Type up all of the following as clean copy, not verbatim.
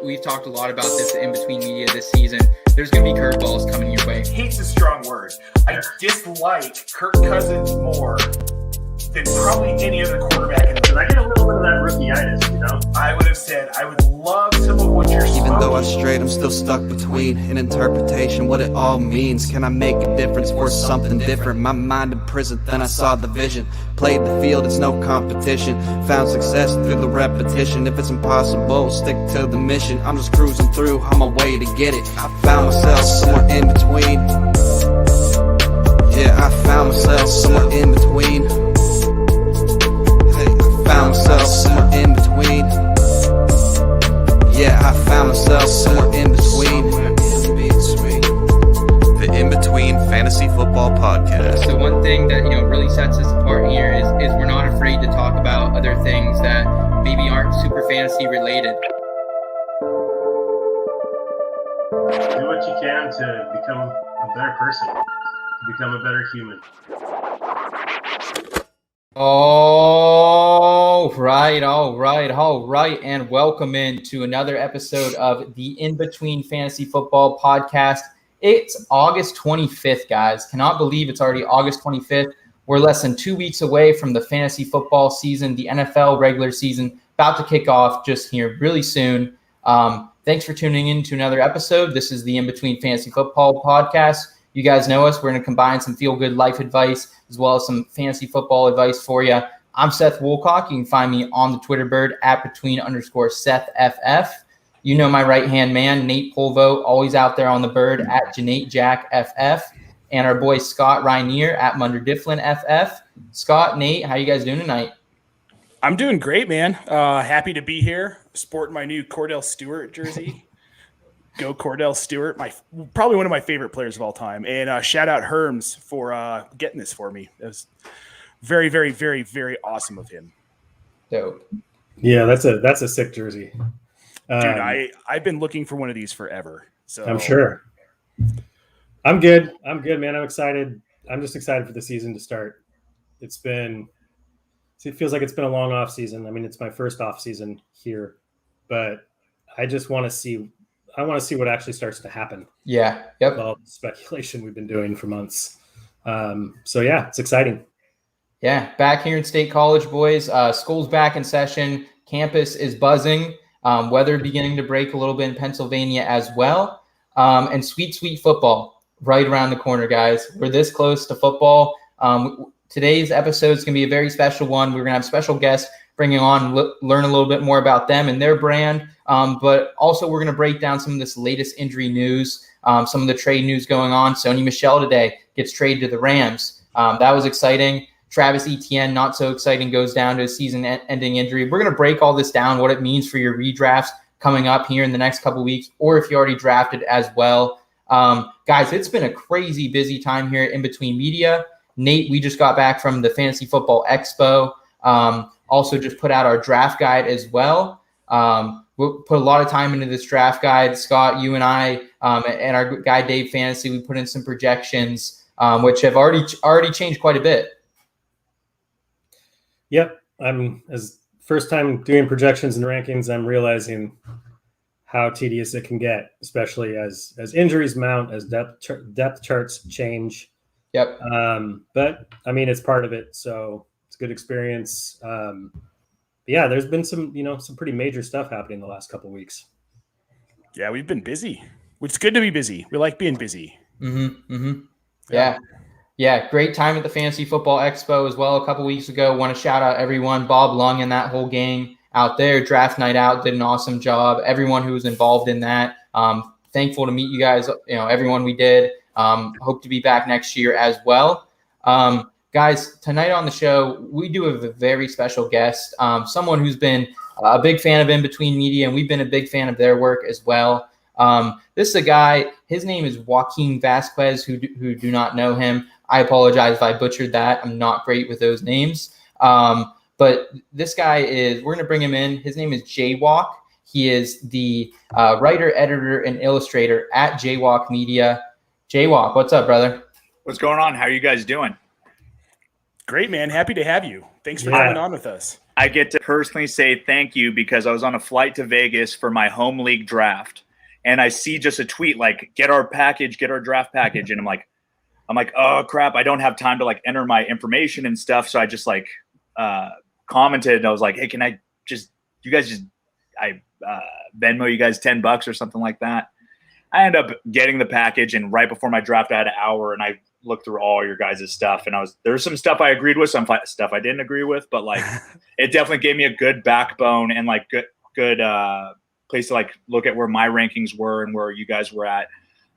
we've talked a lot about this in between media this season. There's going to be curveballs coming your way. Hate's a strong word. I dislike Kirk Cousins more than probably any other quarterback in the league. I get a little bit of that rookie-itis, I would have said I would love some of what you're smoking. Even though I strayed, I'm still stuck between an interpretation, what it all means. Can I make a difference for something different? My mind in prison, then I saw the vision. Played the field, it's no competition. Found success through the repetition. If it's impossible, stick to the mission. I'm just cruising through on my way to get it. I found myself somewhere in between. Yeah, I found myself somewhere in between. Found myself somewhere in between. Yeah, I found myself somewhere in between. The In Between Fantasy Football Podcast. So one thing that really sets us apart here is we're not afraid to talk about other things that maybe aren't super fantasy related. Do what you can to become a better person, to become a better human. All right, and welcome into another episode of the In Between Fantasy Football Podcast. It's August 25th, guys. Cannot believe it's already August 25th. We're less than 2 weeks away from the fantasy football season, the NFL regular season, about to kick off just here really soon. Thanks for tuning in to another episode. This is the In Between Fantasy Football Podcast. You guys know us. We're going to combine some feel-good life advice as well as some fantasy football advice for you. I'm Seth Woolcock. You can find me on the Twitter bird at between_SethFF. You know my right-hand man, Nate Polvo, always out there on the bird at JanateJackFF. And our boy Scott Rainier at MunderDifflinFF. Scott, Nate, how you guys doing tonight? I'm doing great, man. Happy to be here, sporting my new Cordell Stewart jersey. Go Cordell Stewart, probably one of my favorite players of all time. And shout out Herms for getting this for me. It was very, very, very, very awesome of him. Dope. Yeah, that's a sick jersey. Dude, I've been looking for one of these forever. So I'm sure. I'm good, man. I'm excited. I'm just excited for the season to start. It feels like it's been a long off season. I mean, it's my first off season here, but I just want to see what actually starts to happen. Yeah. Yep. All the speculation we've been doing for months. So yeah, it's exciting. Yeah. Back here in State College, boys. School's back in session. Campus is buzzing. Weather beginning to break a little bit in Pennsylvania as well. And sweet football right around the corner, guys. We're this close to football. Today's episode is going to be a very special one. We're going to have special guests bringing on, learn a little bit more about them and their brand. But also we're going to break down some of this latest injury news, some of the trade news going on. Sony Michel today gets traded to the Rams. That was exciting. Travis Etienne, not so exciting, goes down to a season-ending injury. We're going to break all this down, what it means for your redrafts coming up here in the next couple of weeks, or if you already drafted as well. Guys, it's been a crazy busy time here in between media. Nate, we just got back from the Fantasy Football Expo. Also just put out our draft guide as well. We'll put a lot of time into this draft guide. Scott, you and I, and our guy Dave Fantasy, we put in some projections, which have already changed quite a bit. Yep. As first time doing projections and rankings, I'm realizing how tedious it can get, especially as injuries mount, as depth charts change. Yep. But I mean, it's part of it. So it's a good experience. Yeah, there's been some pretty major stuff happening the last couple of weeks. Yeah, we've been busy. It's good to be busy. We like being busy. Yeah, great time at the Fantasy Football Expo as well a couple weeks ago. Want to shout out everyone, Bob Lung and that whole gang out there. Draft night out did an awesome job. Everyone who was involved in that. Thankful to meet you guys, everyone we did. Hope to be back next year as well. Guys, tonight on the show, we do have a very special guest, someone who's been a big fan of In Between Media, and we've been a big fan of their work as well. This is a guy, his name is Joaquin Vasquez, who do not know him. I apologize if I butchered that. I'm not great with those names. But this guy we're going to bring him in. His name is Jaywalk. He is the writer, editor, and illustrator at Jaywalk Media. Jaywalk, what's up, brother? What's going on? How are you guys doing? Great, man. Happy to have you. Thanks for coming on with us. I get to personally say thank you because I was on a flight to Vegas for my home league draft, and I see just a tweet like, get our draft package. And I'm like, oh crap, I don't have time to like enter my information and stuff. So I just like commented, and I was like, hey, can I just, Venmo you guys $10 or something like that. I ended up getting the package, and right before my draft, I had an hour, and I looked through all your guys' stuff, and there's some stuff I agreed with, some stuff I didn't agree with, but like it definitely gave me a good backbone and like good place to like look at where my rankings were and where you guys were at.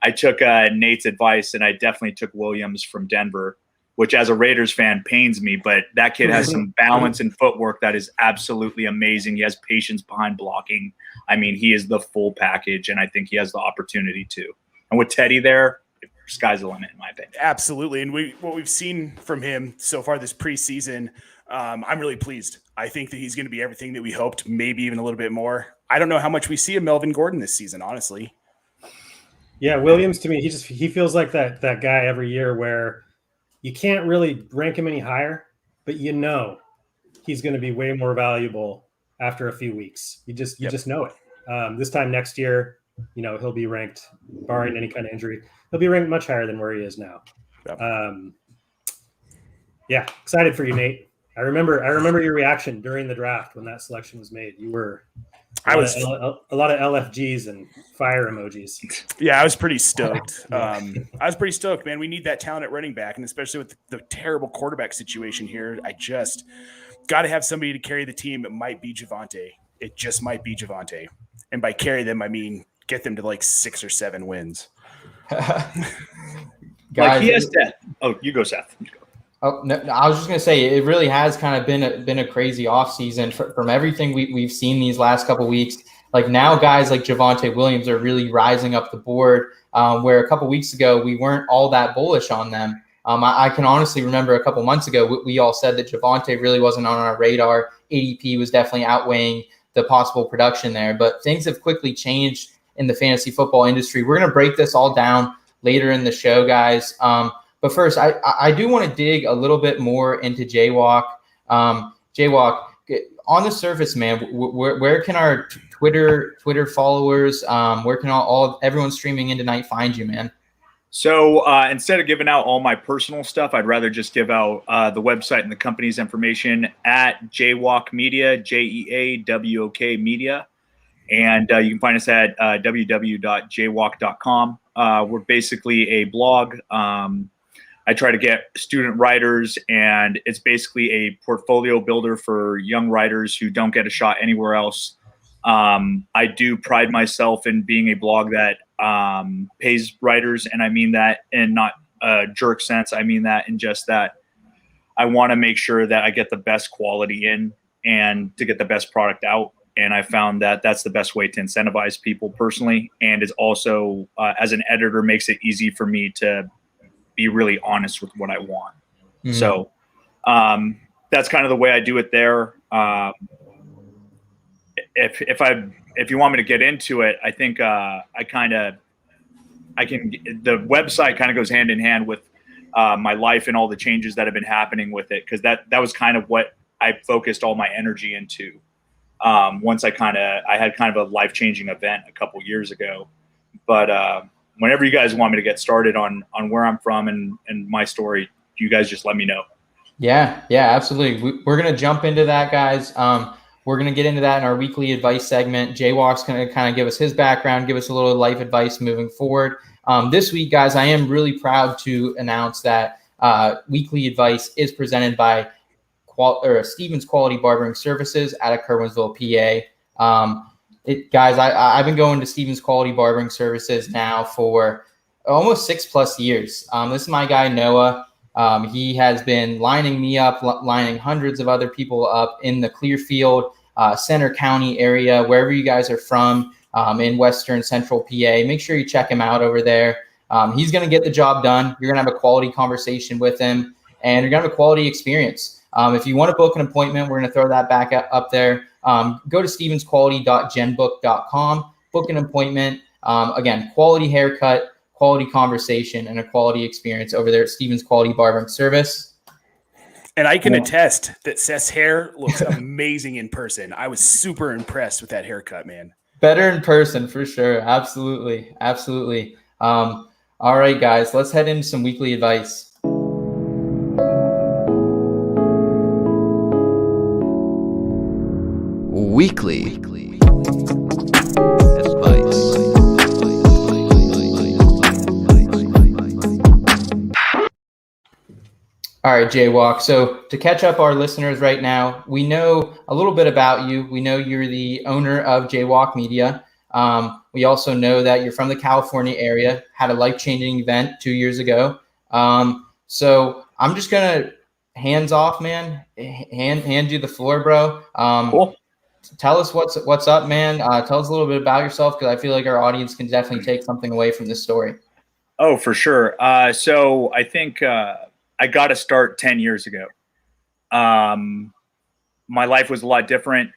I took Nate's advice, and I definitely took Williams from Denver, which as a Raiders fan pains me, but that kid has some balance and footwork that is absolutely amazing. He has patience behind blocking. I mean, he is the full package, and I think he has the opportunity to. And with Teddy there, sky's the limit, in my opinion. Absolutely. And what we've seen from him so far this preseason, I'm really pleased. I think that he's going to be everything that we hoped, maybe even a little bit more. I don't know how much we see of Melvin Gordon this season, honestly. Yeah, Williams, to me, he feels like that guy every year where you can't really rank him any higher, but you know he's going to be way more valuable after a few weeks. You just know it. This time next year, he'll be ranked, barring any kind of injury, he'll be ranked much higher than where he is now. Yep. Excited for you, Nate. I remember your reaction during the draft when that selection was made. You were a lot of LFGs and fire emojis. Yeah, I was pretty stoked. Man. We need that talent at running back, and especially with the terrible quarterback situation here, I just got to have somebody to carry the team. It might be Javonte. It just might be Javonte. And by carry them, I mean get them to like 6 or 7 wins. Guys, like he has Seth. Oh, you go, Seth. Oh, no, I was just going to say, it really has kind of been a crazy offseason from everything we've seen these last couple of weeks. Like now guys like Javonte Williams are really rising up the board, where a couple of weeks ago we weren't all that bullish on them. I can honestly remember a couple months ago, we all said that Javonte really wasn't on our radar. ADP was definitely outweighing the possible production there, but things have quickly changed in the fantasy football industry. We're going to break this all down later in the show, guys. But first, I do want to dig a little bit more into Jaywalk. Jaywalk, on the surface, man, where can our Twitter followers, where can everyone streaming in tonight find you, man? So instead of giving out all my personal stuff, I'd rather just give out the website and the company's information at Jaywalk Media, JEAWOK Media. And you can find us at www.jaywalk.com. We're basically a blog. I try to get student writers, and it's basically a portfolio builder for young writers who don't get a shot anywhere else. I do pride myself in being a blog that pays writers, and I mean that in not a jerk sense. I mean that in just that I want to make sure that I get the best quality in and to get the best product out. And I found that that's the best way to incentivize people personally, and is also as an editor makes it easy for me to be really honest with what I want. Mm-hmm. So that's kind of the way I do it there. If you want me to get into it, I think the website kind of goes hand in hand with my life and all the changes that have been happening with it. Cause that was kind of what I focused all my energy into. Once I had kind of a life-changing event a couple years ago, but whenever you guys want me to get started on where I'm from and my story, you guys just let me know. Yeah, absolutely. We're going to jump into that, guys. We're going to get into that in our weekly advice segment. Jaywalk's going to kind of give us his background, give us a little life advice moving forward. This week, guys, I am really proud to announce that weekly advice is presented by Stevens Quality Barbering Services out of Kerwinsville, PA. Guys, I've been going to Stevens Quality Barbering Services now for almost 6+ years. This is my guy, Noah. He has been lining me up, lining hundreds of other people up in the Clearfield, Center County area, wherever you guys are from, in Western Central PA. Make sure you check him out over there. He's going to get the job done. You're going to have a quality conversation with him, and you're going to have a quality experience. If you want to book an appointment, we're going to throw that back up there. Go to stevensquality.genbook.com, book an appointment. Again, quality haircut, quality conversation, and a quality experience over there at Stevens Quality Barbering Service. And I can attest that Seth's hair looks amazing in person. I was super impressed with that haircut, man. Better in person for sure. Absolutely. Absolutely. All right, guys, let's head into some weekly advice. Weekly advice. All right, Jaywalk. So to catch up our listeners right now, we know a little bit about you. We know you're the owner of Jaywalk Media. We also know that you're from the California area, had a life-changing event 2 years ago. So I'm just going to hands off, man, hand you the floor, bro. Cool. Tell us what's up, man. Tell us a little bit about yourself, because I feel like our audience can definitely take something away from this story. Oh, for sure. So I think I got to start 10 years ago. My life was a lot different,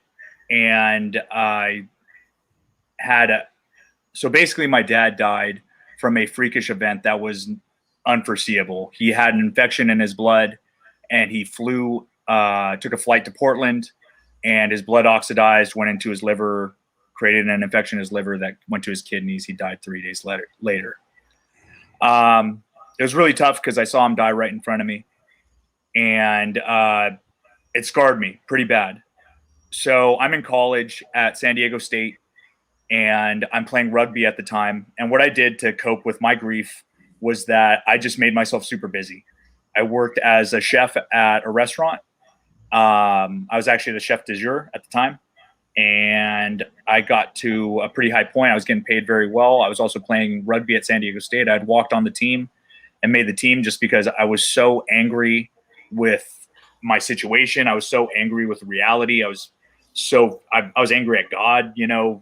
and I had so basically my dad died from a freakish event that was unforeseeable. He had an infection in his blood, and he took a flight to Portland, and his blood oxidized, went into his liver, created an infection in his liver that went to his kidneys. He died 3 days later. It was really tough because I saw him die right in front of me, and it scarred me pretty bad. So I'm in college at San Diego State, and I'm playing rugby at the time. And what I did to cope with my grief was that I just made myself super busy. I worked as a chef at a restaurant. I was actually the chef de jour at the time, and I got to a pretty high point. I was getting paid very well. I was also playing rugby at San Diego State. I'd walked on the team and made the team just because I was so angry with my situation. I was so angry with reality. I was angry at God,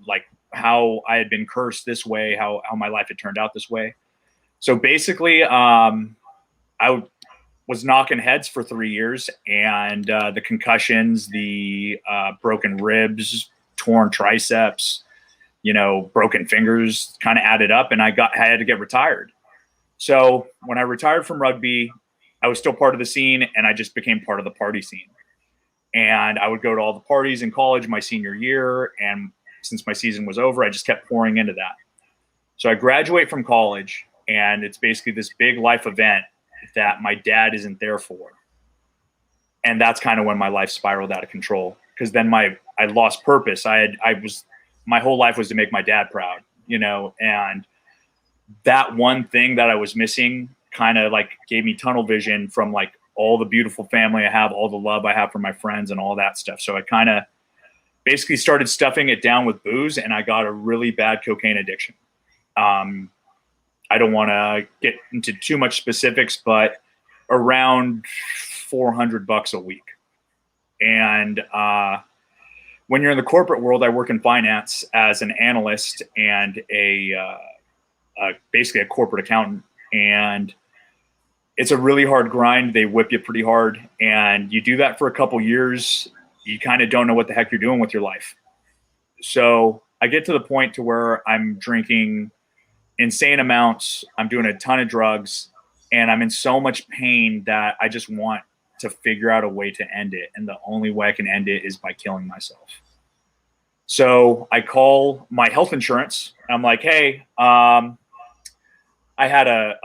like how I had been cursed this way, how my life had turned out this way. So basically, I was knocking heads for 3 years, and the concussions, the broken ribs, torn triceps, broken fingers kind of added up, and I had to get retired. So when I retired from rugby, I was still part of the scene, and I just became part of the party scene. And I would go to all the parties in college my senior year, and since my season was over, I just kept pouring into that. So I graduate from college, and it's basically this big life event that my dad isn't there for. And that's kind of when my life spiraled out of control, because then I lost purpose. My whole life was to make my dad proud, and that one thing that I was missing kind of like gave me tunnel vision from like all the beautiful family I have, all the love I have for my friends and all that stuff. So I kind of basically started stuffing it down with booze, and I got a really bad cocaine addiction. I don't want to get into too much specifics, but around $400 a week. And when you're in the corporate world, I work in finance as an analyst and basically a corporate accountant. And it's a really hard grind. They whip you pretty hard, and you do that for a couple years. You kind of don't know what the heck you're doing with your life. So I get to the point to where I'm drinking insane amounts. I'm doing a ton of drugs, and I'm in so much pain that I just want to figure out a way to end it. And the only way I can end it is by killing myself. So I call my health insurance. I'm like, hey, I had a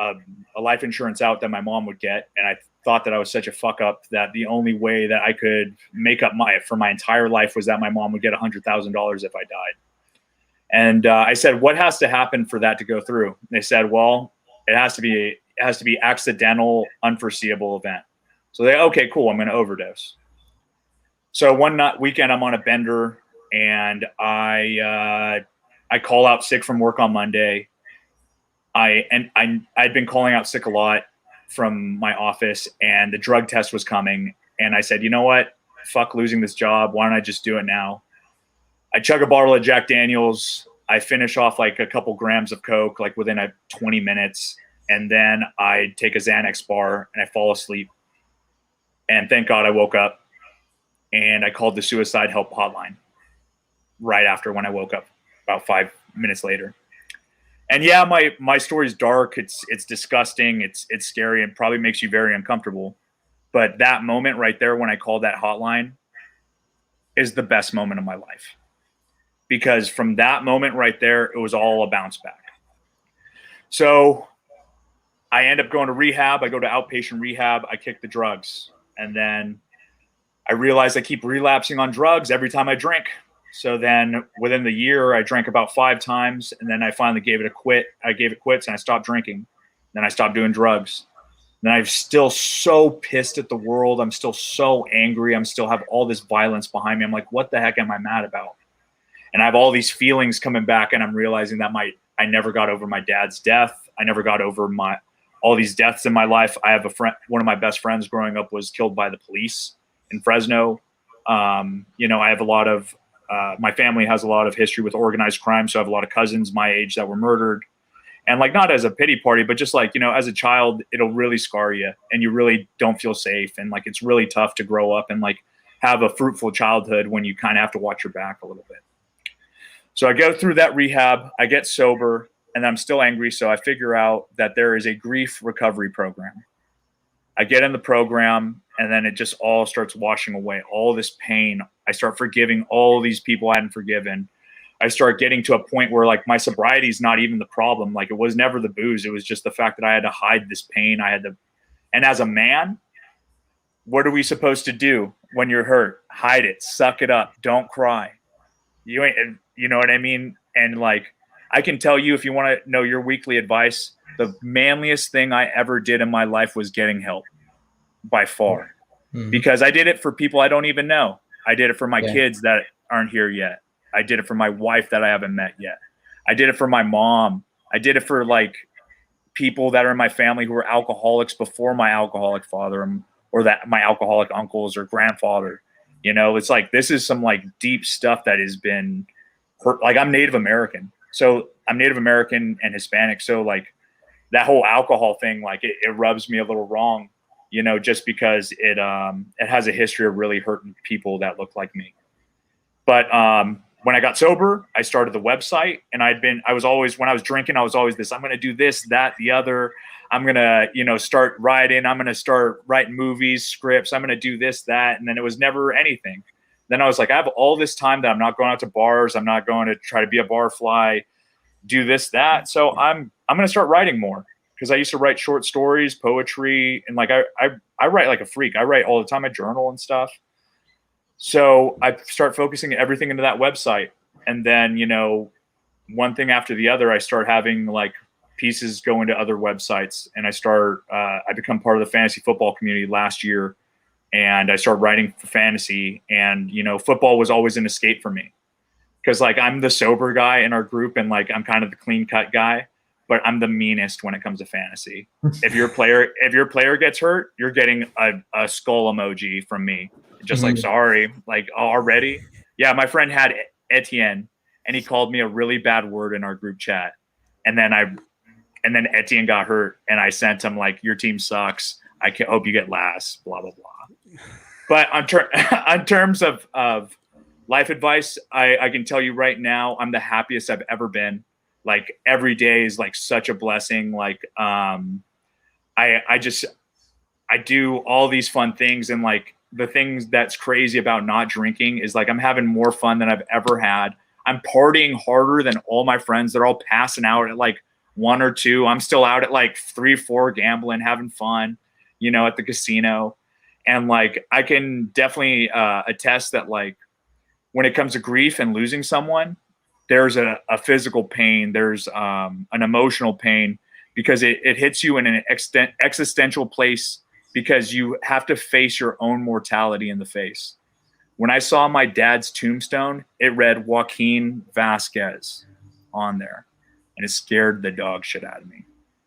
life insurance out that my mom would get, and I thought that I was such a fuck up that the only way that I could make up for my entire life was that my mom would get $100,000 if I died. And I said, what has to happen for that to go through? And they said, well, it has to be accidental, unforeseeable event. So okay, cool. I'm going to overdose. So one weekend I'm on a bender, and I call out sick from work on Monday. I'd been calling out sick a lot from my office, and the drug test was coming. And I said, you know what? Fuck losing this job. Why don't I just do it now? I chug a bottle of Jack Daniels. I finish off like a couple grams of Coke, like within 20 minutes. And then I take a Xanax bar and I fall asleep. And thank God I woke up, and I called the suicide help hotline right after when I woke up, about 5 minutes later. And yeah, my story's dark. It's disgusting. It's scary, and probably makes you very uncomfortable. But that moment right there when I called that hotline is the best moment of my life. Because from that moment right there, it was all a bounce back. So I end up going to rehab. I go to outpatient rehab. I kick the drugs. And then I realized I keep relapsing on drugs every time I drink. So then within the year, I drank about 5 times. And then I finally gave it a quit. I gave it quits and I stopped drinking. Then I stopped doing drugs. Then I'm still so pissed at the world. I'm still so angry. I'm still have all this violence behind me. I'm like, what the heck am I mad about? And I have all these feelings coming back, and I'm realizing that I never got over my dad's death. I never got over all these deaths in my life. I have a friend, one of my best friends growing up was killed by the police in Fresno. I have a lot of, my family has a lot of history with organized crime. So I have a lot of cousins my age that were murdered. And like, not as a pity party, but just like, as a child, it'll really scar you and you really don't feel safe. And like, it's really tough to grow up and like have a fruitful childhood when you kind of have to watch your back a little bit. So I go through that rehab, I get sober, and I'm still angry. So I figure out that there is a grief recovery program. I get in the program, and then it just all starts washing away, all this pain. I start forgiving all these people I hadn't forgiven. I start getting to a point where like my sobriety is not even the problem. Like it was never the booze. It was just the fact that I had to hide this pain. And as a man, what are we supposed to do when you're hurt? Hide it, suck it up, don't cry. You know what I mean? And like, I can tell you, if you want to know your weekly advice, the manliest thing I ever did in my life was getting help by far, because I did it for people I don't even know. I did it for my kids that aren't here yet. I did it for my wife that I haven't met yet. I did it for my mom. I did it for like people that are in my family who were alcoholics before my alcoholic father, or that my alcoholic uncles or grandfather. It's like, this is some like deep stuff that has been hurt. Like I'm Native American. So I'm Native American and Hispanic. So like that whole alcohol thing, like it rubs me a little wrong, just because it has a history of really hurting people that look like me. But when I got sober, I started the website, and when I was drinking, I was always this, I'm going to do this, that, the other. I'm going to, start writing. I'm going to start writing movies, scripts. I'm going to do this, that. And then it was never anything. Then I was like, I have all this time that I'm not going out to bars. I'm not going to try to be a bar fly, do this, that. So I'm going to start writing more, because I used to write short stories, poetry. And like, I write like a freak. I write all the time. I journal and stuff. So I start focusing everything into that website. And then, one thing after the other, I start having like pieces go into other websites, and I become part of the fantasy football community last year. And I started writing for fantasy, and, football was always an escape for me, because like I'm the sober guy in our group, and like I'm kind of the clean cut guy, but I'm the meanest when it comes to fantasy. If your player gets hurt, you're getting a skull emoji from me. Just like, sorry, like already. Yeah. My friend had Etienne, and he called me a really bad word in our group chat. And then Etienne got hurt, and I sent him like, your team sucks. I hope you get last, blah, blah, blah. But on terms of life advice, I can tell you right now, I'm the happiest I've ever been. Like every day is like such a blessing. Like, I do all these fun things, and like the things that's crazy about not drinking is like, I'm having more fun than I've ever had. I'm partying harder than all my friends. They're all passing out at like 1 or 2. I'm still out at like 3, 4 gambling, having fun, at the casino. And like, I can definitely attest that like, when it comes to grief and losing someone, there's a physical pain. There's an emotional pain, because it hits you in an existential place, because you have to face your own mortality in the face. When I saw my dad's tombstone, it read Joaquin Vasquez on there, and it scared the dog shit out of me.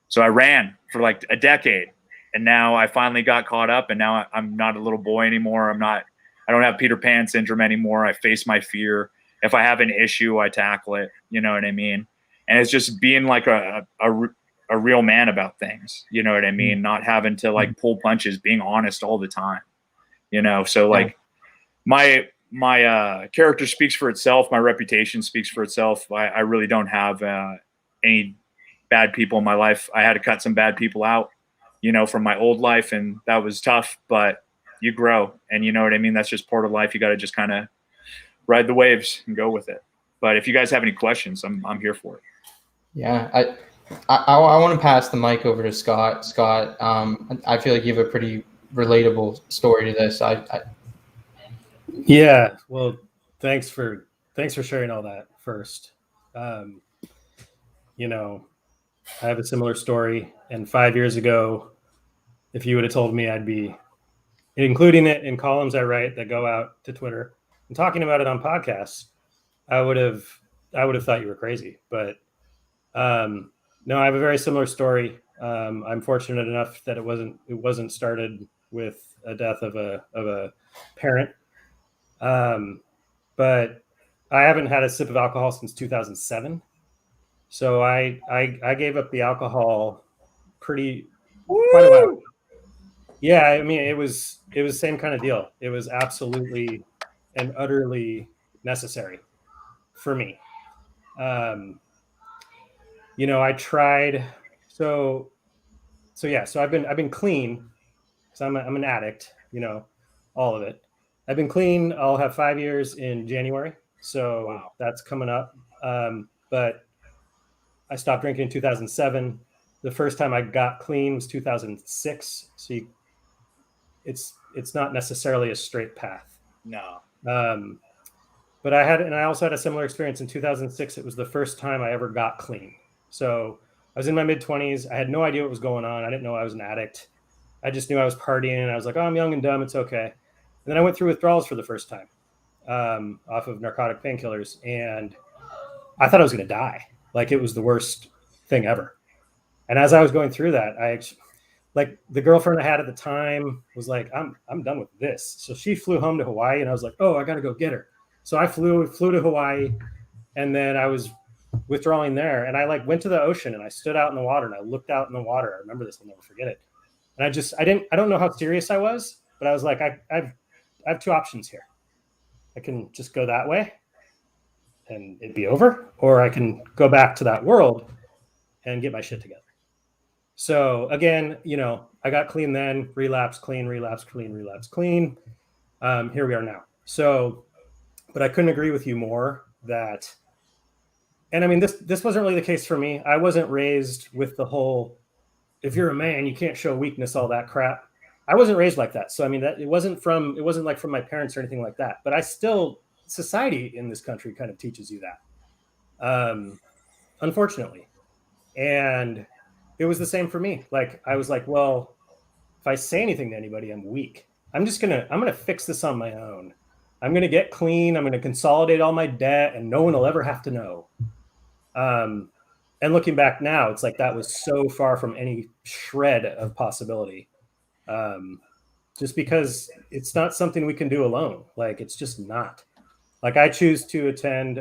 So I ran for like a decade, and now I finally got caught up, and now I'm not a little boy anymore. I don't have Peter Pan syndrome anymore. I face my fear. If I have an issue, I tackle it. You know what I mean? And it's just being like a real man about things. You know what I mean? Not having to like pull punches, being honest all the time. So like my character speaks for itself. My reputation speaks for itself. I really don't have any bad people in my life. I had to cut some bad people out. from my old life, and that was tough, but you grow, and you know what I mean? That's just part of life. You got to just kind of ride the waves and go with it. But if you guys have any questions, I'm here for it. Yeah. I want to pass the mic over to Scott. Scott, I feel like you have a pretty relatable story to this. Yeah. Well, thanks for sharing all that first. I have a similar story, and 5 years ago, if you would have told me I'd be including it in columns I write that go out to Twitter and talking about it on podcasts, I would have thought you were crazy. But no, I have a very similar story. I'm fortunate enough that it wasn't started with a death of a parent. But I haven't had a sip of alcohol since 2007. So I gave up the alcohol quite a while ago. Yeah, I mean, it was the same kind of deal. It was absolutely and utterly necessary for me. I tried. So I've been clean because I'm an addict. All of it. I've been clean. I'll have 5 years in January, so That's coming up. But I stopped drinking in 2007. The first time I got clean was 2006. So it's not necessarily a straight path. No. But I also had a similar experience in 2006. It was the first time I ever got clean. So I was in my mid-20s. I had no idea what was going on. I didn't know I was an addict. I just knew I was partying, and I was like, oh, I'm young and dumb. It's okay. And then I went through withdrawals for the first time off of narcotic painkillers, and I thought I was going to die. Like, it was the worst thing ever. And as I was going through that, the girlfriend I had at the time was like, I'm done with this. So she flew home to Hawaii, and I was like, oh, I got to go get her. So I flew to Hawaii, and then I was withdrawing there, and I went to the ocean, and I stood out in the water, and I looked out in the water. I remember this, I'll never forget it. And I don't know how serious I was, but I was like, I have two options here. I can just go that way and it'd be over, or I can go back to that world and get my shit together. So again, I got clean then, relapse, clean, relapse, clean, relapse, clean. Here we are now. So, but I couldn't agree with you more that, and I mean, this wasn't really the case for me. I wasn't raised with the whole, if you're a man, you can't show weakness, all that crap. I wasn't raised like that. So, I mean, it wasn't like from my parents or anything like that, but society in this country kind of teaches you that, unfortunately. And it was the same for me. Like, I was like, well, if I say anything to anybody, I'm weak. I'm going to fix this on my own. I'm going to get clean. I'm going to consolidate all my debt, and no one will ever have to know. And looking back now, it's like that was so far from any shred of possibility. Just because it's not something we can do alone. Like, it's just not. Like, I choose to attend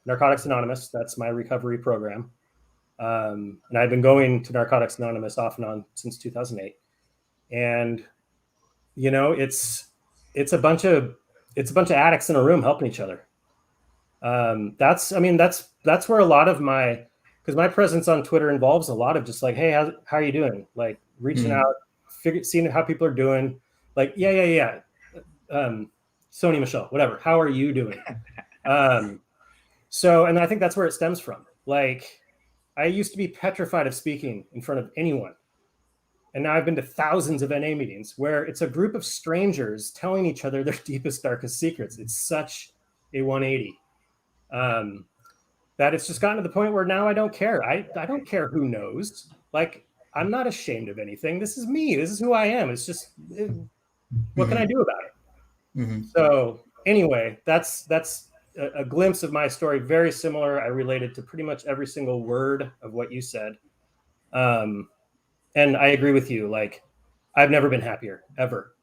Narcotics Anonymous. That's my recovery program. And I've been going to Narcotics Anonymous off and on since 2008. And, it's a bunch of addicts in a room helping each other. That's where a lot of because my presence on Twitter involves a lot of just like, hey, how are you doing? Like, reaching out, seeing how people are doing. Like, yeah. Sony Michelle, whatever. How are you doing? So, and I think that's where it stems from. Like, I used to be petrified of speaking in front of anyone. And now I've been to thousands of NA meetings where it's a group of strangers telling each other their deepest, darkest secrets. It's such a 180. That it's just gotten to the point where now I don't care. I don't care who knows. Like, I'm not ashamed of anything. This is me. This is who I am. It's just, what can I do about it? Mm-hmm. So anyway, that's a glimpse of my story. Very similar. I related to pretty much every single word of what you said. And I agree with you. Like, I've never been happier, ever.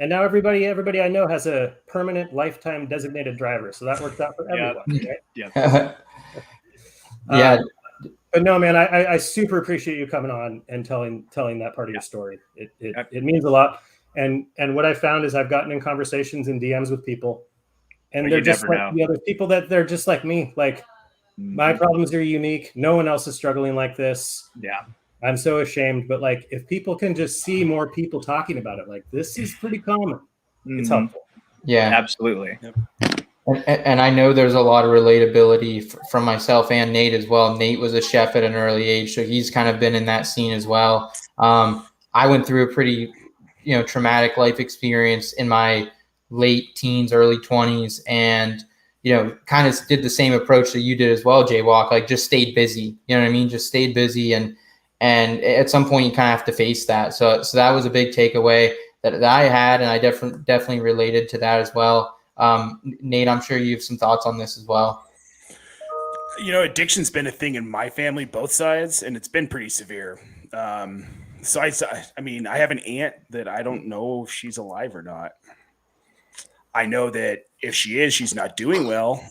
And now everybody I know has a permanent lifetime designated driver. So that works out for everyone. Right? Yeah. Yeah. But no, man, I super appreciate you coming on and telling that part of your story. It means a lot. And what I found is I've gotten in conversations and DMs with people, and they're just like the other people that they're just like me. Like, my problems are unique. No one else is struggling like this. Yeah. I'm so ashamed, but like if people can just see more people talking about it, like this is pretty common. It's helpful. Yeah, Absolutely. and I know there's a lot of relatability from myself and Nate as well. Nate was a chef at an early age, so he's kind of been in that scene as well. I went through a pretty, traumatic life experience in my late teens, early 20s, and kind of did the same approach that you did as well, Jaywalk. Like just stayed busy. You know what I mean? Just stayed busy, and at some point you kind of have to face that. So that was a big takeaway that I had, and I definitely related to that as well. Nate, I'm sure you have some thoughts on this as well. Addiction's been a thing in my family, both sides, and it's been pretty severe. So I mean, I have an aunt that I don't know if she's alive or not. I know that if she is, she's not doing well,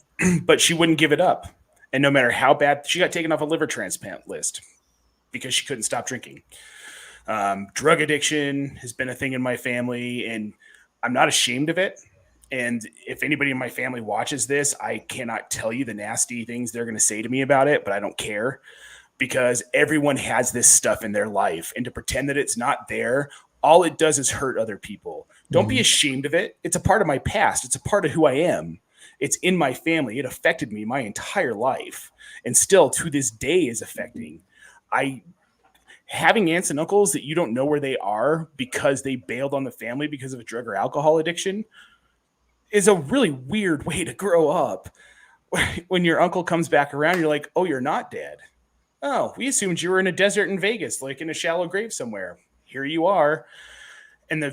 but she wouldn't give it up. And no matter how bad, she got taken off a liver transplant list because she couldn't stop drinking. Drug addiction has been a thing in my family, and I'm not ashamed of it. And if anybody in my family watches this, I cannot tell you the nasty things they're going to say to me about it, but I don't care because everyone has this stuff in their life. And to pretend that it's not there, all it does is hurt other people. Don't be ashamed of it. It's a part of my past. It's a part of who I am. It's in my family. It affected me my entire life and still to this day is affecting. Having aunts and uncles that you don't know where they are because they bailed on the family because of a drug or alcohol addiction is a really weird way to grow up. When your uncle comes back around, you're like, oh, you're not dead. Oh, we assumed you were in a desert in Vegas, like in a shallow grave somewhere. Here you are. And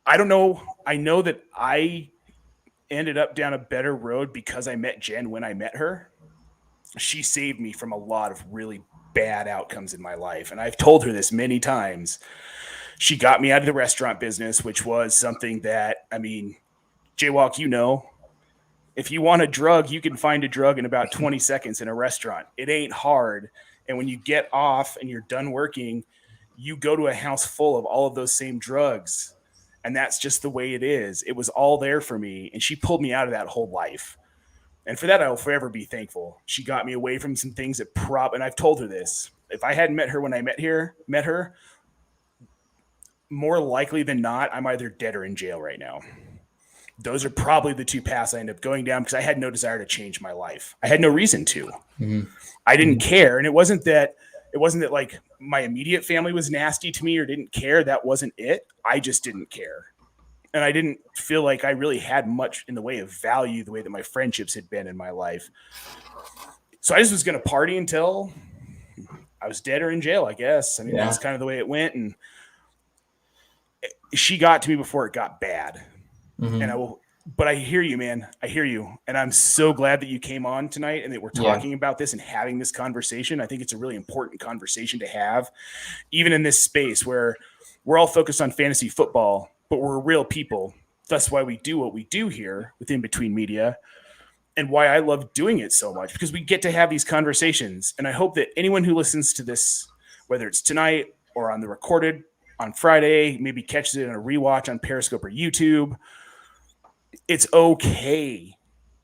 I don't know. I know that I ended up down a better road because I met Jen when I met her. She saved me from a lot of really bad outcomes in my life. And I've told her this many times. She got me out of the restaurant business, which was something that, I mean, Jaywalk, if you want a drug, you can find a drug in about 20 seconds in a restaurant. It ain't hard. And when you get off and you're done working, you go to a house full of all of those same drugs. And that's just the way it is. It was all there for me. And she pulled me out of that whole life. And for that, I will forever be thankful. She got me away from some things that and I've told her this. If I hadn't met her when I met her, more likely than not, I'm either dead or in jail right now. Those are probably the two paths I end up going down because I had no desire to change my life. I had no reason to. I didn't care. And it wasn't that like my immediate family was nasty to me or didn't care. That wasn't it. I just didn't care. And I didn't feel like I really had much in the way of value the way that my friendships had been in my life. So I just was going to party until I was dead or in jail, I guess. I mean, that's kind of the way it went. And she got to me before it got bad. But I hear you, man. I hear you. And I'm so glad that you came on tonight and that we're talking about this and having this conversation. I think it's a really important conversation to have, even in this space where we're all focused on fantasy football, but we're real people. That's why we do what we do here with In Between Media and why I love doing it so much, because we get to have these conversations. And I hope that anyone who listens to this, whether it's tonight or on the recorded on Friday, maybe catches it in a rewatch on Periscope or YouTube, it's okay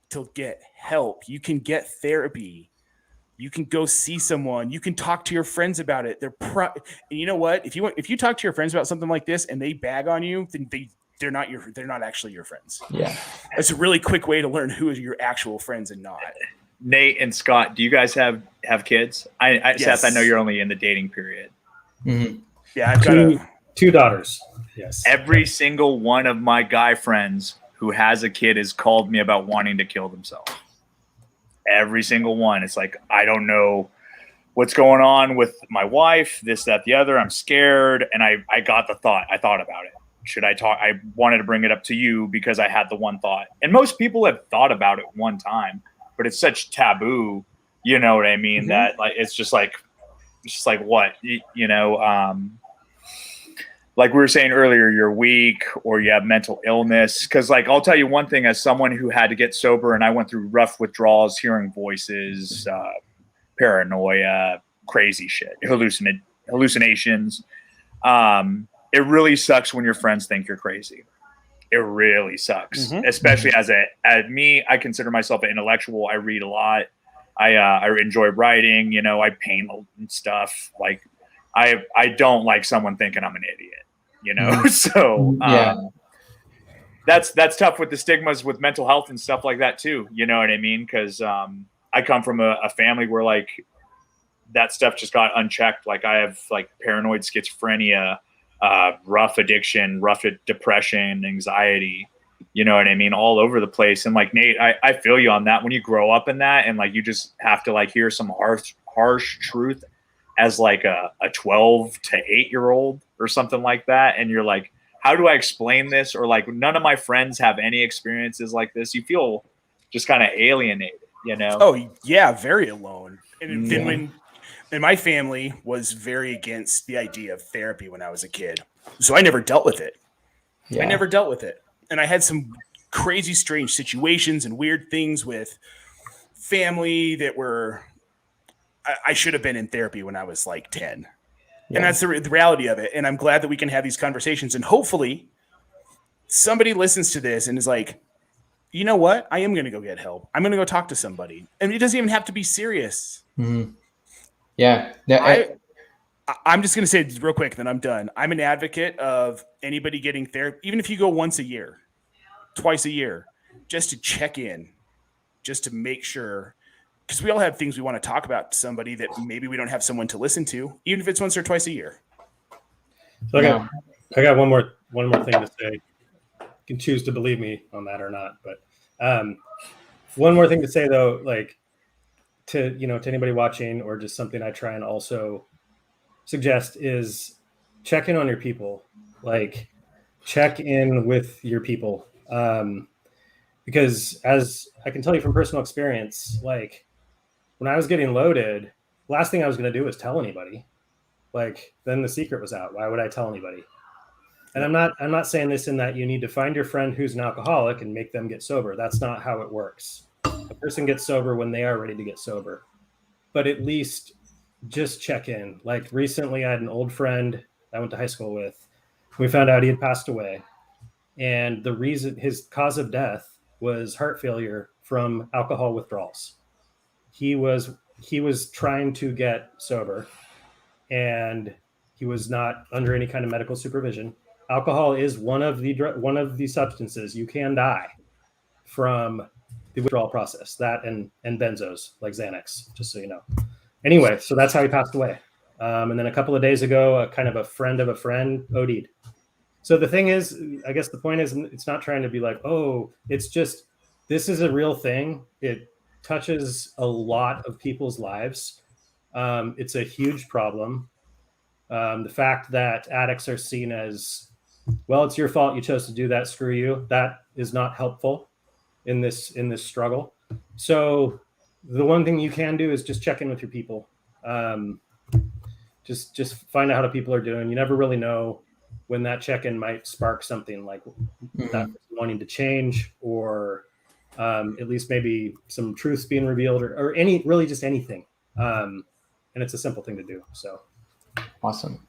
to get help. You can get therapy. You can go see someone. You can talk to your friends about it. And you know what? If you talk to your friends about something like this and they bag on you, then they're not actually your friends. Yeah, it's a really quick way to learn who is your actual friends and not. Nate and Scott, do you guys have kids? Yes. Seth, I know you're only in the dating period. Yeah, I've got two daughters. Yes. Every single one of my guy friends who has a kid has called me about wanting to kill themselves. Every single one. It's like, I don't know what's going on with my wife, this, that, the other. I'm scared. And I got the thought. I thought about it. Should I talk? I wanted to bring it up to you because I had the one thought. And most people have thought about it one time, but it's such taboo, you know what I mean? That like it's just like what, like we were saying earlier, you're weak or you have mental illness. Because, like, I'll tell you one thing, as someone who had to get sober and I went through rough withdrawals, hearing voices, paranoia, crazy shit, hallucinations. It really sucks when your friends think you're crazy. It really sucks, especially as me. I consider myself an intellectual. I read a lot, I enjoy writing. You know, I paint and stuff. Like, I don't like someone thinking I'm an idiot. You know, so that's tough with the stigmas with mental health and stuff like that too. You know what I mean? Because I come from a family where like that stuff just got unchecked. Like I have like paranoid schizophrenia, rough addiction, rough depression, anxiety, you know what I mean? All over the place. And like, Nate, I feel you on that. When you grow up in that and like, you just have to like hear some harsh truth as like a 12 to 8-year-old or something like that. And you're like, how do I explain this? Or like, none of my friends have any experiences like this. You feel just kind of alienated, you know? Oh yeah. Very alone. And then and my family was very against the idea of therapy when I was a kid. So I never dealt with it. I never dealt with it. And I had some crazy, strange situations and weird things with family that were, I should have been in therapy when I was like 10. Yeah. And that's the reality of it. And I'm glad that we can have these conversations. And hopefully somebody listens to this and is like, you know what? I am going to go get help. I'm going to go talk to somebody. And it doesn't even have to be serious. Mm-hmm. Yeah. I'm just going to say real quick, then I'm done. I'm an advocate of anybody getting therapy, even if you go once a year, twice a year, just to check in, just to make sure, because we all have things we want to talk about to somebody that maybe we don't have someone to listen to, even if it's once or twice a year. So I got one more thing to say. You can choose to believe me on that or not, but one more thing to say though, like to anybody watching, or just something I try and also suggest is check in on your people. Like check in with your people. Because as I can tell you from personal experience, like when I was getting loaded, last thing I was going to do was tell anybody. Like then the secret was out. Why would I tell anybody? And I'm not saying this in that you need to find your friend who's an alcoholic and make them get sober. That's not how it works. A person gets sober when they are ready to get sober. But at least just check in. Like recently I had an old friend I went to high school with. We found out he had passed away. And the reason, his cause of death was heart failure from alcohol withdrawals. He was trying to get sober and he was not under any kind of medical supervision. Alcohol is one of the substances you can die from the withdrawal process, that and benzos like Xanax, just so you know. Anyway, so that's how he passed away. And then a couple of days ago, a kind of a friend of a friend OD'd. So the thing is, I guess the point is, it's not trying to be like, oh, it's just, this is a real thing. It touches a lot of people's lives. It's a huge problem. The fact that addicts are seen as, well, it's your fault, you chose to do that, screw you, that is not helpful in this struggle. So the one thing you can do is just check in with your people. Just find out how the people are doing. You never really know when that check-in might spark something like that wanting to change, or at least maybe some truths being revealed, or really just anything. And it's a simple thing to do. So awesome.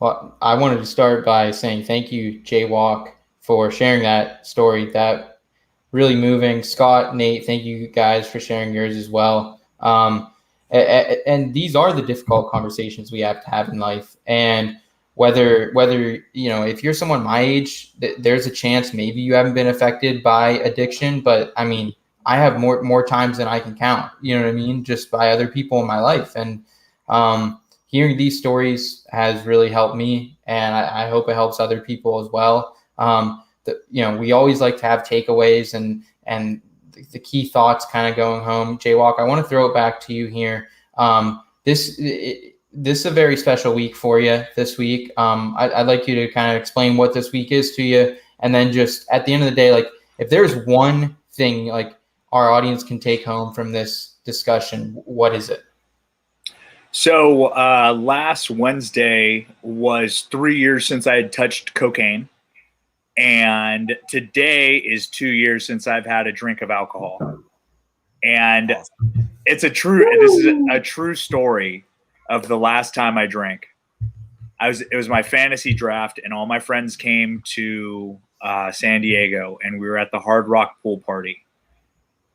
Well, I wanted to start by saying thank you, Jaywalk, for sharing that story. That really moving. Scott, Nate, thank you guys for sharing yours as well. And these are the difficult conversations we have to have in life. And whether if you're someone my age, there's a chance maybe you haven't been affected by addiction, but I mean, I have more times than I can count, you know what I mean, just by other people in my life. And hearing these stories has really helped me, and I hope it helps other people as well. We always like to have takeaways and the key thoughts kind of going home. Jaywalk, I want to throw it back to you here. This is a very special week for you this week. I'd like you to kind of explain what this week is to you. And then just at the end of the day, like if there's one thing like our audience can take home from this discussion, what is it? So last Wednesday was 3 years since I had touched cocaine. And today is 2 years since I've had a drink of alcohol. And this is a true story of the last time I drank. It was my fantasy draft, and all my friends came to San Diego, and we were at the Hard Rock pool party.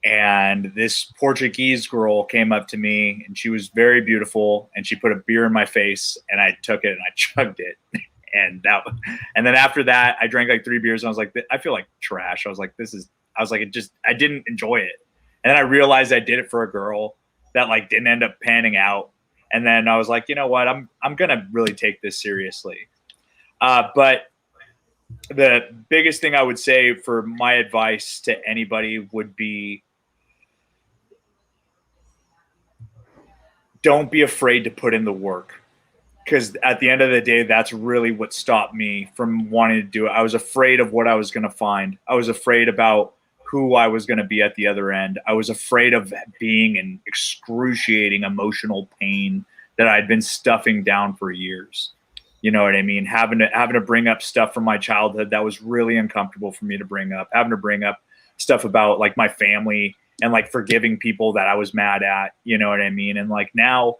And this Portuguese girl came up to me, and she was very beautiful, and she put a beer in my face, and I took it and I chugged it. And then after that, I drank like 3 beers, and I was like, I feel like trash. I was like, I didn't enjoy it. And then I realized I did it for a girl that like didn't end up panning out. And then I was like, you know what? I'm going to really take this seriously. But the biggest thing I would say for my advice to anybody would be, don't be afraid to put in the work, because at the end of the day, that's really what stopped me from wanting to do it. I was afraid of what I was going to find. I was afraid about who I was going to be at the other end. I was afraid of being in excruciating emotional pain that I'd been stuffing down for years. You know what I mean? Having to bring up stuff from my childhood that was really uncomfortable for me to bring up. Having to bring up stuff about like my family and like forgiving people that I was mad at, you know what I mean? And like now,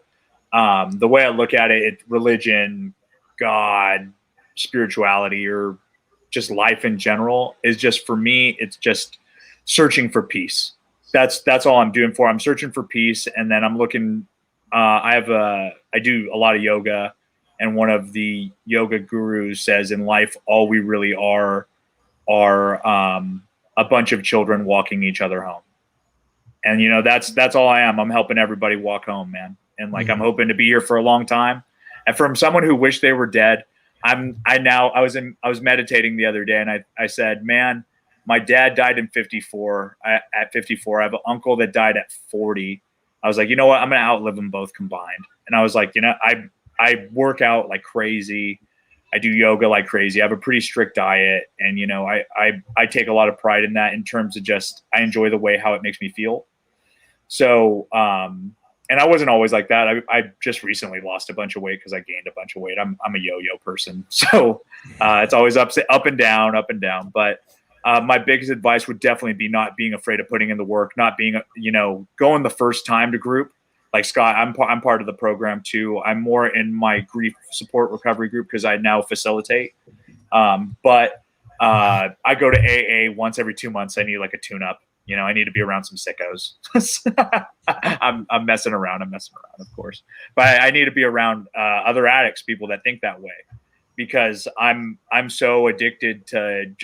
the way I look at it, religion, God, spirituality, or just life in general is just, for me, it's just searching for peace. That's all I'm doing for. I'm searching for peace. And then I'm looking, I do a lot of yoga, and one of the yoga gurus says in life, all we really are a bunch of children walking each other home. And, you know, that's all I am. I'm helping everybody walk home, man. And like, I'm hoping to be here for a long time. And from someone who wished they were dead, I was meditating the other day, and I said, man, my dad died in 54. At 54, I have an uncle that died at 40. I was like, you know what? I'm going to outlive them both combined. And I was like, you know, I work out like crazy. I do yoga like crazy. I have a pretty strict diet. And, you know, I take a lot of pride in that, in terms of just, I enjoy the way how it makes me feel. So, and I wasn't always like that. I just recently lost a bunch of weight because I gained a bunch of weight. I'm a yo-yo person. So it's always up and down. But my biggest advice would definitely be not being afraid of putting in the work, not being, you know, going the first time to group. Like Scott, I'm part of the program too. I'm more in my grief support recovery group because I now facilitate. But I go to AA once every 2 months. I need like a tune-up. You know, I need to be around some sickos. I'm messing around, of course. But I need to be around other addicts, people that think that way, because I'm so addicted to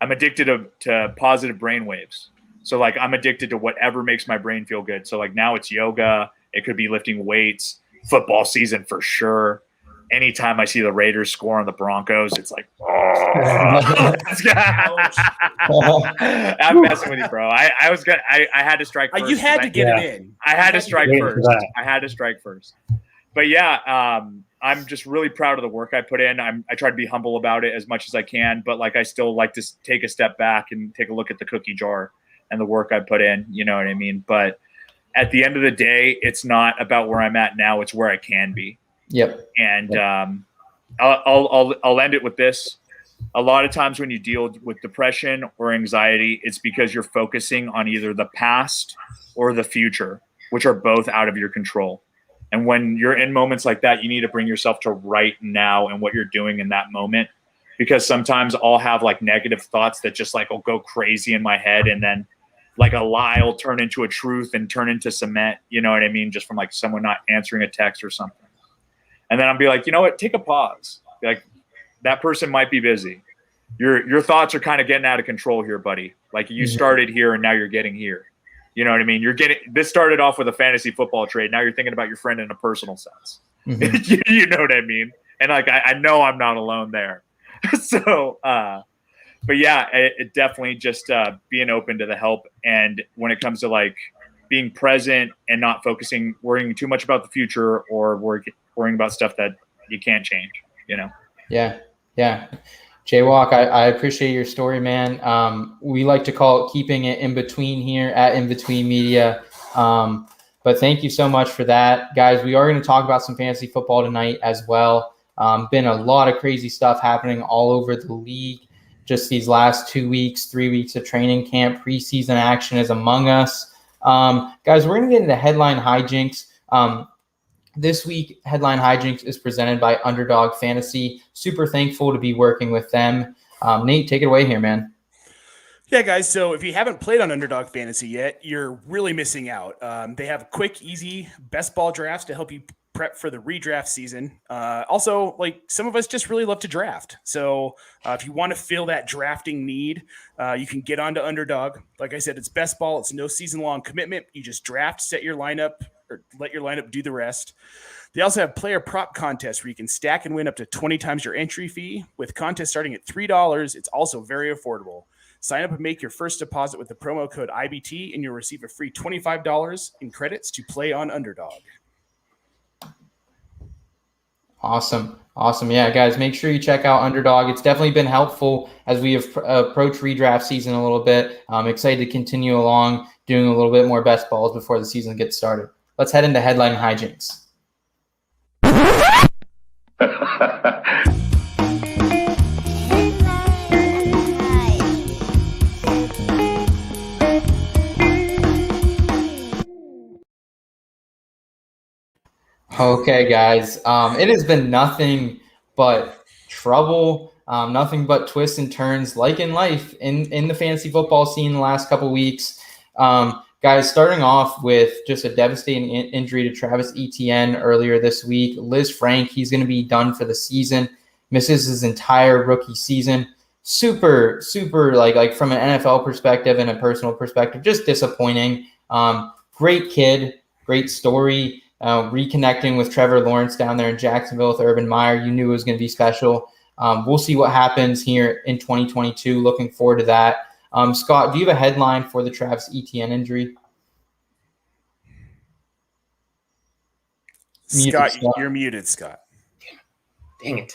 to positive brain waves. So like, I'm addicted to whatever makes my brain feel good. So like, now it's yoga. It could be lifting weights, football season for sure. Anytime I see the Raiders score on the Broncos, it's like, oh. I'm messing with you, bro. I had to strike first. You had to get it in. I had to strike first. But yeah, I'm just really proud of the work I put in. I try to be humble about it as much as I can, but like, I still like to take a step back and take a look at the cookie jar and the work I put in. You know what I mean? But at the end of the day, it's not about where I'm at now. It's where I can be. Yep. And I'll end it with this. A lot of times when you deal with depression or anxiety, it's because you're focusing on either the past or the future, which are both out of your control. And when you're in moments like that, you need to bring yourself to right now and what you're doing in that moment. Because sometimes I'll have like negative thoughts that just like will go crazy in my head, and then like a lie will turn into a truth and turn into cement. You know what I mean? Just from like someone not answering a text or something. And then I'll be like, you know what? Take a pause. Like, that person might be busy. Your thoughts are kind of getting out of control here, buddy. Like, you started here and now you're getting here. You know what I mean? This started off with a fantasy football trade. Now you're thinking about your friend in a personal sense. Mm-hmm. You know what I mean? And like, I know I'm not alone there. So, but yeah, it definitely just being open to the help. And when it comes to like being present and not worrying too much about the future, or worrying about stuff that you can't change, you know? Yeah. Jaywalk, I appreciate your story, man. We like to call it keeping it in between here at In Between Media. But thank you so much for that. Guys, we are going to talk about some fantasy football tonight as well. Been a lot of crazy stuff happening all over the league. Just these last 2 weeks, 3 weeks of training camp, preseason action is among us. Guys, we're going to get into headline hijinks. This week, Headline Hijinks is presented by Underdog Fantasy. Super thankful to be working with them. Nate, take it away here, man. Yeah, guys. So if you haven't played on Underdog Fantasy yet, you're really missing out. They have quick, easy best ball drafts to help you prep for the redraft season. Also, like some of us just really love to draft. So if you want to fill that drafting need, you can get onto Underdog. Like I said, it's best ball. It's no season long commitment. You just draft, set your lineup, or let your lineup do the rest. They also have player prop contests where you can stack and win up to 20 times your entry fee. With contests starting at $3, it's also very affordable. Sign up and make your first deposit with the promo code IBT, and you'll receive a free $25 in credits to play on Underdog. Awesome. Yeah, guys, make sure you check out Underdog. It's definitely been helpful as we have approached redraft season a little bit. I'm excited to continue along doing a little bit more best balls before the season gets started. Let's head into headline hijinks. Okay, guys. It has been nothing but trouble, nothing but twists and turns, like in life, in the fantasy football scene the last couple weeks. Guys, starting off with just a devastating injury to Travis Etienne earlier this week. Liz Frank, he's going to be done for the season, misses his entire rookie season. Super, like from an NFL perspective and a personal perspective, just disappointing. Great kid, great story. Reconnecting with Trevor Lawrence down there in Jacksonville with Urban Meyer, you knew it was going to be special. We'll see what happens here in 2022. Looking forward to that. Scott, do you have a headline for the Travis Etienne injury? Scott, you're muted, Scott. Dang it.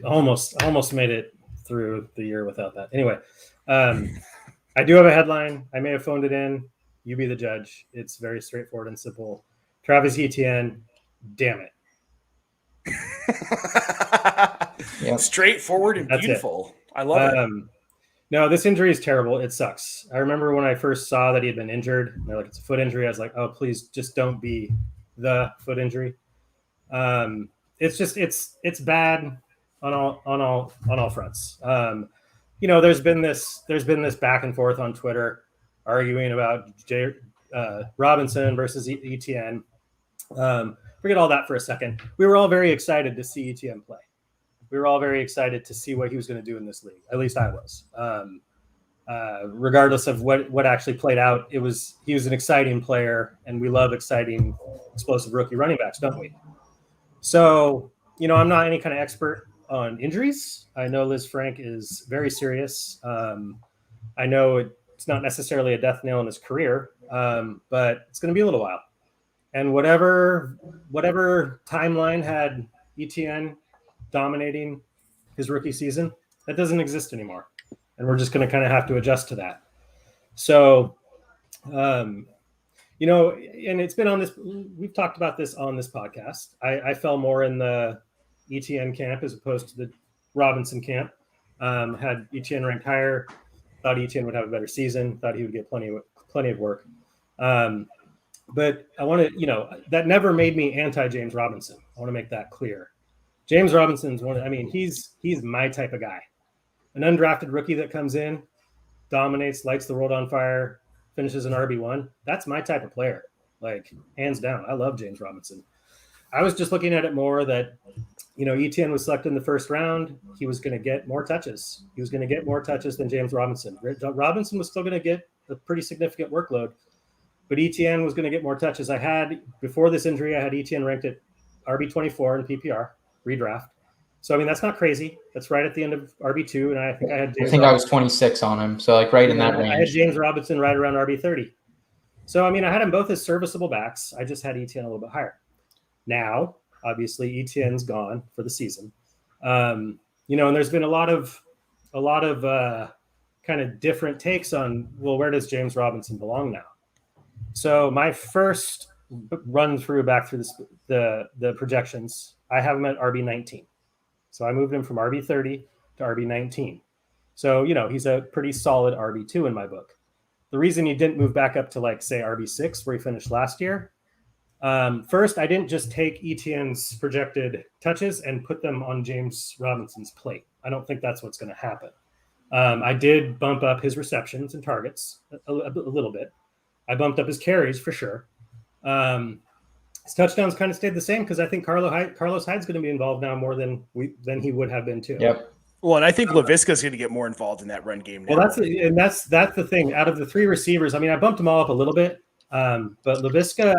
Almost made it through the year without that. Anyway, I do have a headline. I may have phoned it in. You be the judge. It's very straightforward and simple. Travis Etienne, damn it. Yep. Straightforward and That's beautiful. I love it. No, this injury is terrible. It sucks. I remember when I first saw that he had been injured, and they're like, it's a foot injury. I was like, oh, please just don't be the foot injury. It's just it's bad on all fronts. There's been this back and forth on Twitter arguing about Robinson versus Etienne. Forget all that for a second. We were all very excited to see Etienne play. We were all very excited to see what he was going to do in this league. At least I was. Regardless of what actually played out, he was an exciting player, and we love exciting, explosive rookie running backs, don't we? So, I'm not any kind of expert on injuries. I know Liz Frank is very serious. I know it's not necessarily a death nail in his career, but it's going to be a little while. And whatever timeline had Etienne dominating his rookie season, that doesn't exist anymore. And we're just going to kind of have to adjust to that. So, and it's been on this, we've talked about this on this podcast. I fell more in the Etienne camp as opposed to the Robinson camp. Had Etienne ranked higher, thought Etienne would have a better season, thought he would get plenty of work. But I want to, that never made me anti-James Robinson. I want to make that clear. James Robinson's he's my type of guy. An undrafted rookie that comes in, dominates, lights the world on fire, finishes an RB1. That's my type of player, like hands down. I love James Robinson. I was just looking at it more that, Etienne was selected in the first round. He was going to get more touches. He was going to get more touches than James Robinson. Robinson was still going to get a pretty significant workload, but Etienne was going to get more touches. Before this injury, I had Etienne ranked at RB24 in PPR redraft. So, that's not crazy. That's right at the end of RB2. And I think I had I was 26 on him. So right in that range. I had James Robinson right around RB30. So, I had them both as serviceable backs. I just had Etienne a little bit higher. Now, obviously, Etienne's gone for the season. And there's been a lot of kind of different takes on, well, where does James Robinson belong now? So my first run through back through the projections, I have him at RB19. So I moved him from RB30 to RB19. So, he's a pretty solid RB2 in my book. The reason he didn't move back up to say RB6 where he finished last year, first, I didn't just take Etienne's projected touches and put them on James Robinson's plate. I don't think that's what's going to happen. I did bump up his receptions and targets a little bit. I bumped up his carries for sure. His touchdowns kind of stayed the same because I think Carlos Hyde's going to be involved now more than he would have been too. Yep. Well, and I think Laviska's going to get more involved in that run game now. Well, that's the thing. Out of the three receivers, I mean, I bumped them all up a little bit, but Laviska,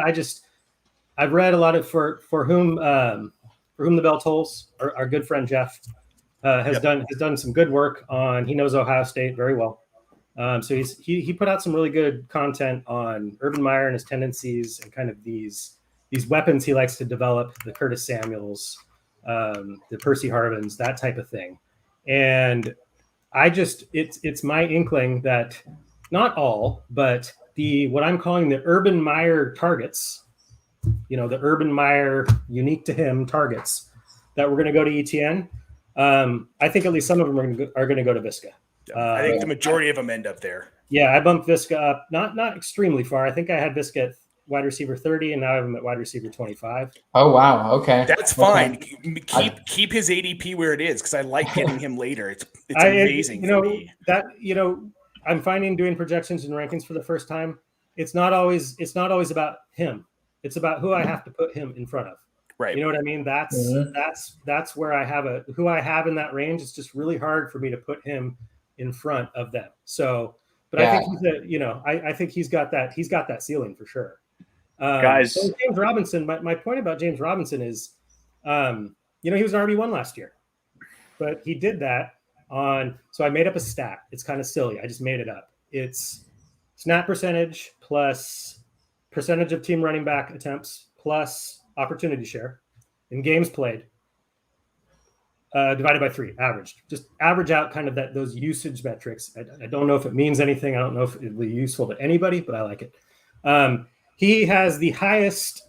I've read a lot of for whom the bell tolls. Our good friend Jeff has done some good work on. He knows Ohio State very well, so he put out some really good content on Urban Meyer and his tendencies and kind of these weapons he likes to develop, the Curtis Samuels, the Percy Harvins, that type of thing. And it's my inkling that not all, but what I'm calling the Urban Meyer targets, the Urban Meyer unique to him targets that we're going to go to Etienne. I think at least some of them are going to go to Viska. I think the majority of them end up there. Yeah, I bumped Viska up, not extremely far. I think I had Viska at wide receiver 30, and now I have him at wide receiver 25. Oh, wow. Okay. That's fine. Keep his ADP where it is because I like getting him later. It's amazing for me. I'm finding doing projections and rankings for the first time. It's not always about him. It's about who I have to put him in front of. Right. You know what I mean? That's where I have who I have in that range. It's just really hard for me to put him in front of them. So, but yeah. I think he's got that ceiling for sure. Guys, so James Robinson. My point about James Robinson is, he was an RB1 last year, but he did that on. So I made up a stat. It's kind of silly. I just made it up. It's snap percentage plus percentage of team running back attempts plus opportunity share in games played divided by 3, averaged. Just average out kind of those usage metrics. I don't know if it means anything. I don't know if it'll be useful to anybody, but I like it. He has the highest,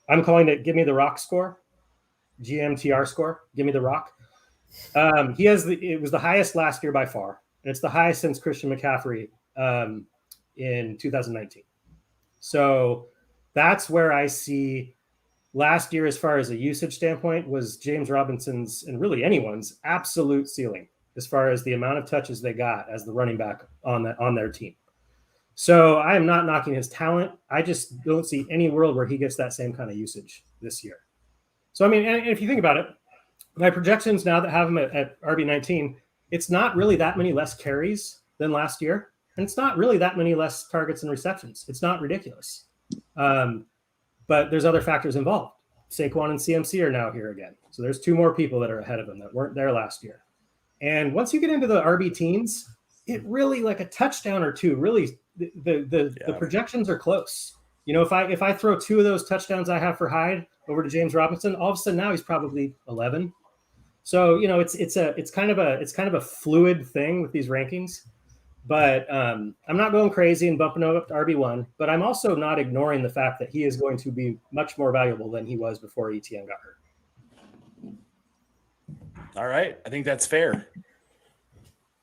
I'm calling it give me the rock score, GMTR score, give me the rock. It was the highest last year by far. And it's the highest since Christian McCaffrey in 2019. So that's where I see last year, as far as a usage standpoint, was James Robinson's and really anyone's absolute ceiling as far as the amount of touches they got as the running back on their team. So I am not knocking his talent. I just don't see any world where he gets that same kind of usage this year. So, I mean, and if you think about it, my projections now that have him at RB19, it's not really that many less carries than last year. And it's not really that many less targets and receptions. It's not ridiculous. But there's other factors involved. Saquon and CMC are now here again. So there's 2 more people that are ahead of him that weren't there last year. And once you get into the RB teens, it really, like a touchdown or 2, really the projections are close. If I throw 2 of those touchdowns I have for Hyde over to James Robinson, all of a sudden now he's probably 11. So it's kind of a fluid thing with these rankings. But I'm not going crazy and bumping him up to RB1, but I'm also not ignoring the fact that he is going to be much more valuable than he was before Etienne got hurt. All right. I think that's fair.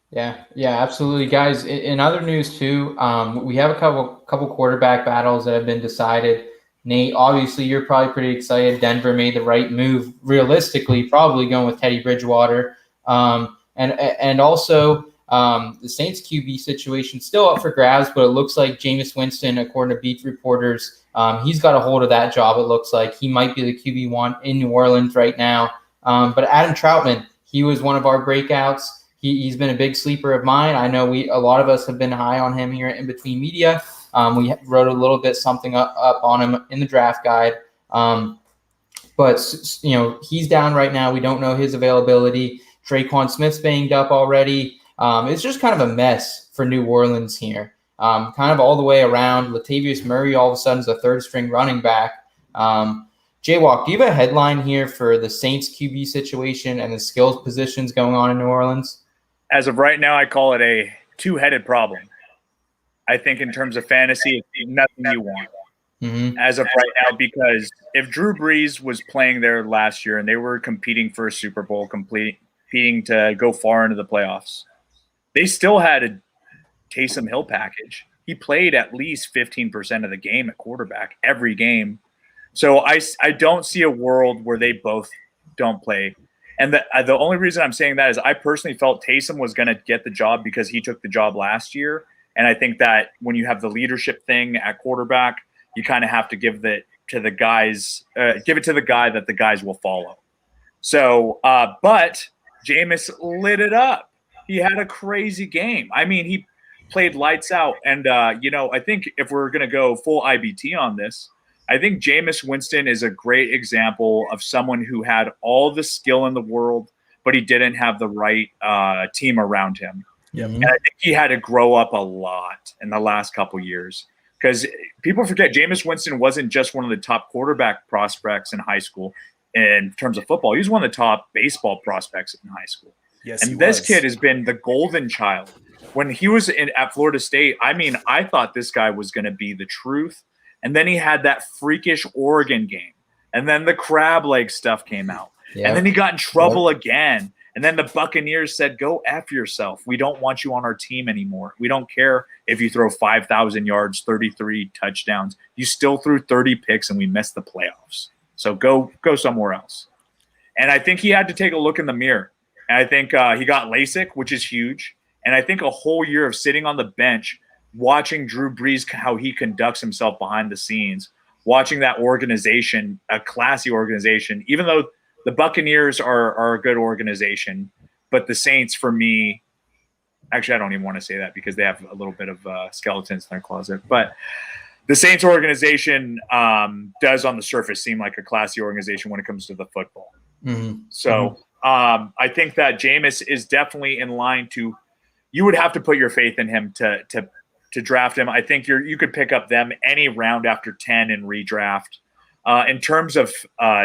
Yeah, absolutely. Guys, in other news too, we have a couple quarterback battles that have been decided. Nate, obviously you're probably pretty excited. Denver made the right move, realistically, probably going with Teddy Bridgewater. And also the Saints QB situation still up for grabs, but it looks like Jameis Winston, according to beat reporters, he's got a hold of that job. It looks like he might be the QB1 in New Orleans right now. But Adam Troutman, he was one of our breakouts. He's been a big sleeper of mine. I know a lot of us have been high on him here in Between Media. We wrote a little bit something up on him in the draft guide. But he's down right now. We don't know his availability. Traquan Smith's banged up already. It's just kind of a mess for New Orleans here. Kind of all the way around. Latavius Murray all of a sudden is a 3rd-string running back. Jaywalk, do you have a headline here for the Saints QB situation and the skills positions going on in New Orleans? As of right now, I call it a 2-headed problem. I think in terms of fantasy, it's nothing you want. Mm-hmm. As of right now, because if Drew Brees was playing there last year and they were competing for a Super Bowl, competing to go far into the playoffs, they still had a Taysom Hill package. He played at least 15% of the game at quarterback every game. So I don't see a world where they both don't play. And the only reason I'm saying that is I personally felt Taysom was going to get the job because he took the job last year. And I think that when you have the leadership thing at quarterback, you kind of have to give it to the guy that the guys will follow. So, but Jameis lit it up. He had a crazy game. I mean, he played lights out. And, I think if we're going to go full IBT on this, I think Jameis Winston is a great example of someone who had all the skill in the world, but he didn't have the right team around him. Yep. And I think he had to grow up a lot in the last couple years because people forget Jameis Winston wasn't just one of the top quarterback prospects in high school in terms of football. He was one of the top baseball prospects in high school. Yes, and this kid has been the golden child. When he was at Florida State, I mean, I thought this guy was going to be the truth. And then he had that freakish Oregon game. And then the crab leg stuff came out. Yep. And then he got in trouble again. And then the Buccaneers said, go F yourself. We don't want you on our team anymore. We don't care if you throw 5,000 yards, 33 touchdowns. You still threw 30 picks and we missed the playoffs. So go somewhere else. And I think he had to take a look in the mirror. And I think he got LASIK, which is huge. And I think a whole year of sitting on the bench watching Drew Brees, how he conducts himself behind the scenes, watching that organization, a classy organization, even though the Buccaneers are a good organization, but the Saints, for me, actually, I don't even want to say that because they have a little bit of skeletons in their closet, but the Saints organization does on the surface seem like a classy organization when it comes to the football. Mm-hmm. So I think that Jameis is definitely in line to, you would have to put your faith in him to draft him. I think you could pick up them any round after 10 and redraft. In terms of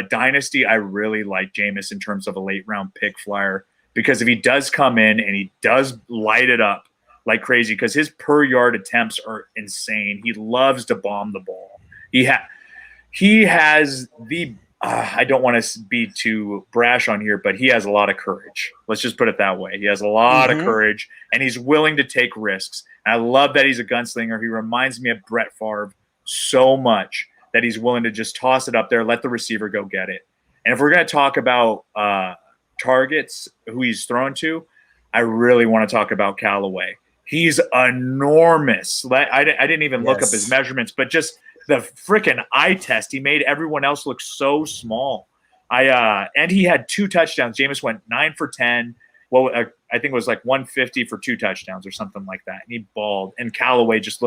dynasty, I really like Jameis in terms of a late round pick flyer because if he does come in and he does light it up like crazy, because his per yard attempts are insane. He loves to bomb the ball. He has the I don't want to be too brash on here, but he has a lot of courage. Let's just put it that way. He has a lot of courage, and he's willing to take risks. And I love that he's a gunslinger. He reminds me of Brett Favre so much that he's willing to just toss it up there, let the receiver go get it. And if we're going to talk about targets, who he's thrown to, I really want to talk about Callaway. He's enormous. I didn't even look up his measurements, but just – the freaking eye test, he made everyone else look so small. And he had 2 touchdowns. Jameis went 9 for 10. Well, I think it was like 150 for 2 touchdowns or something like that. And he balled. And Callaway just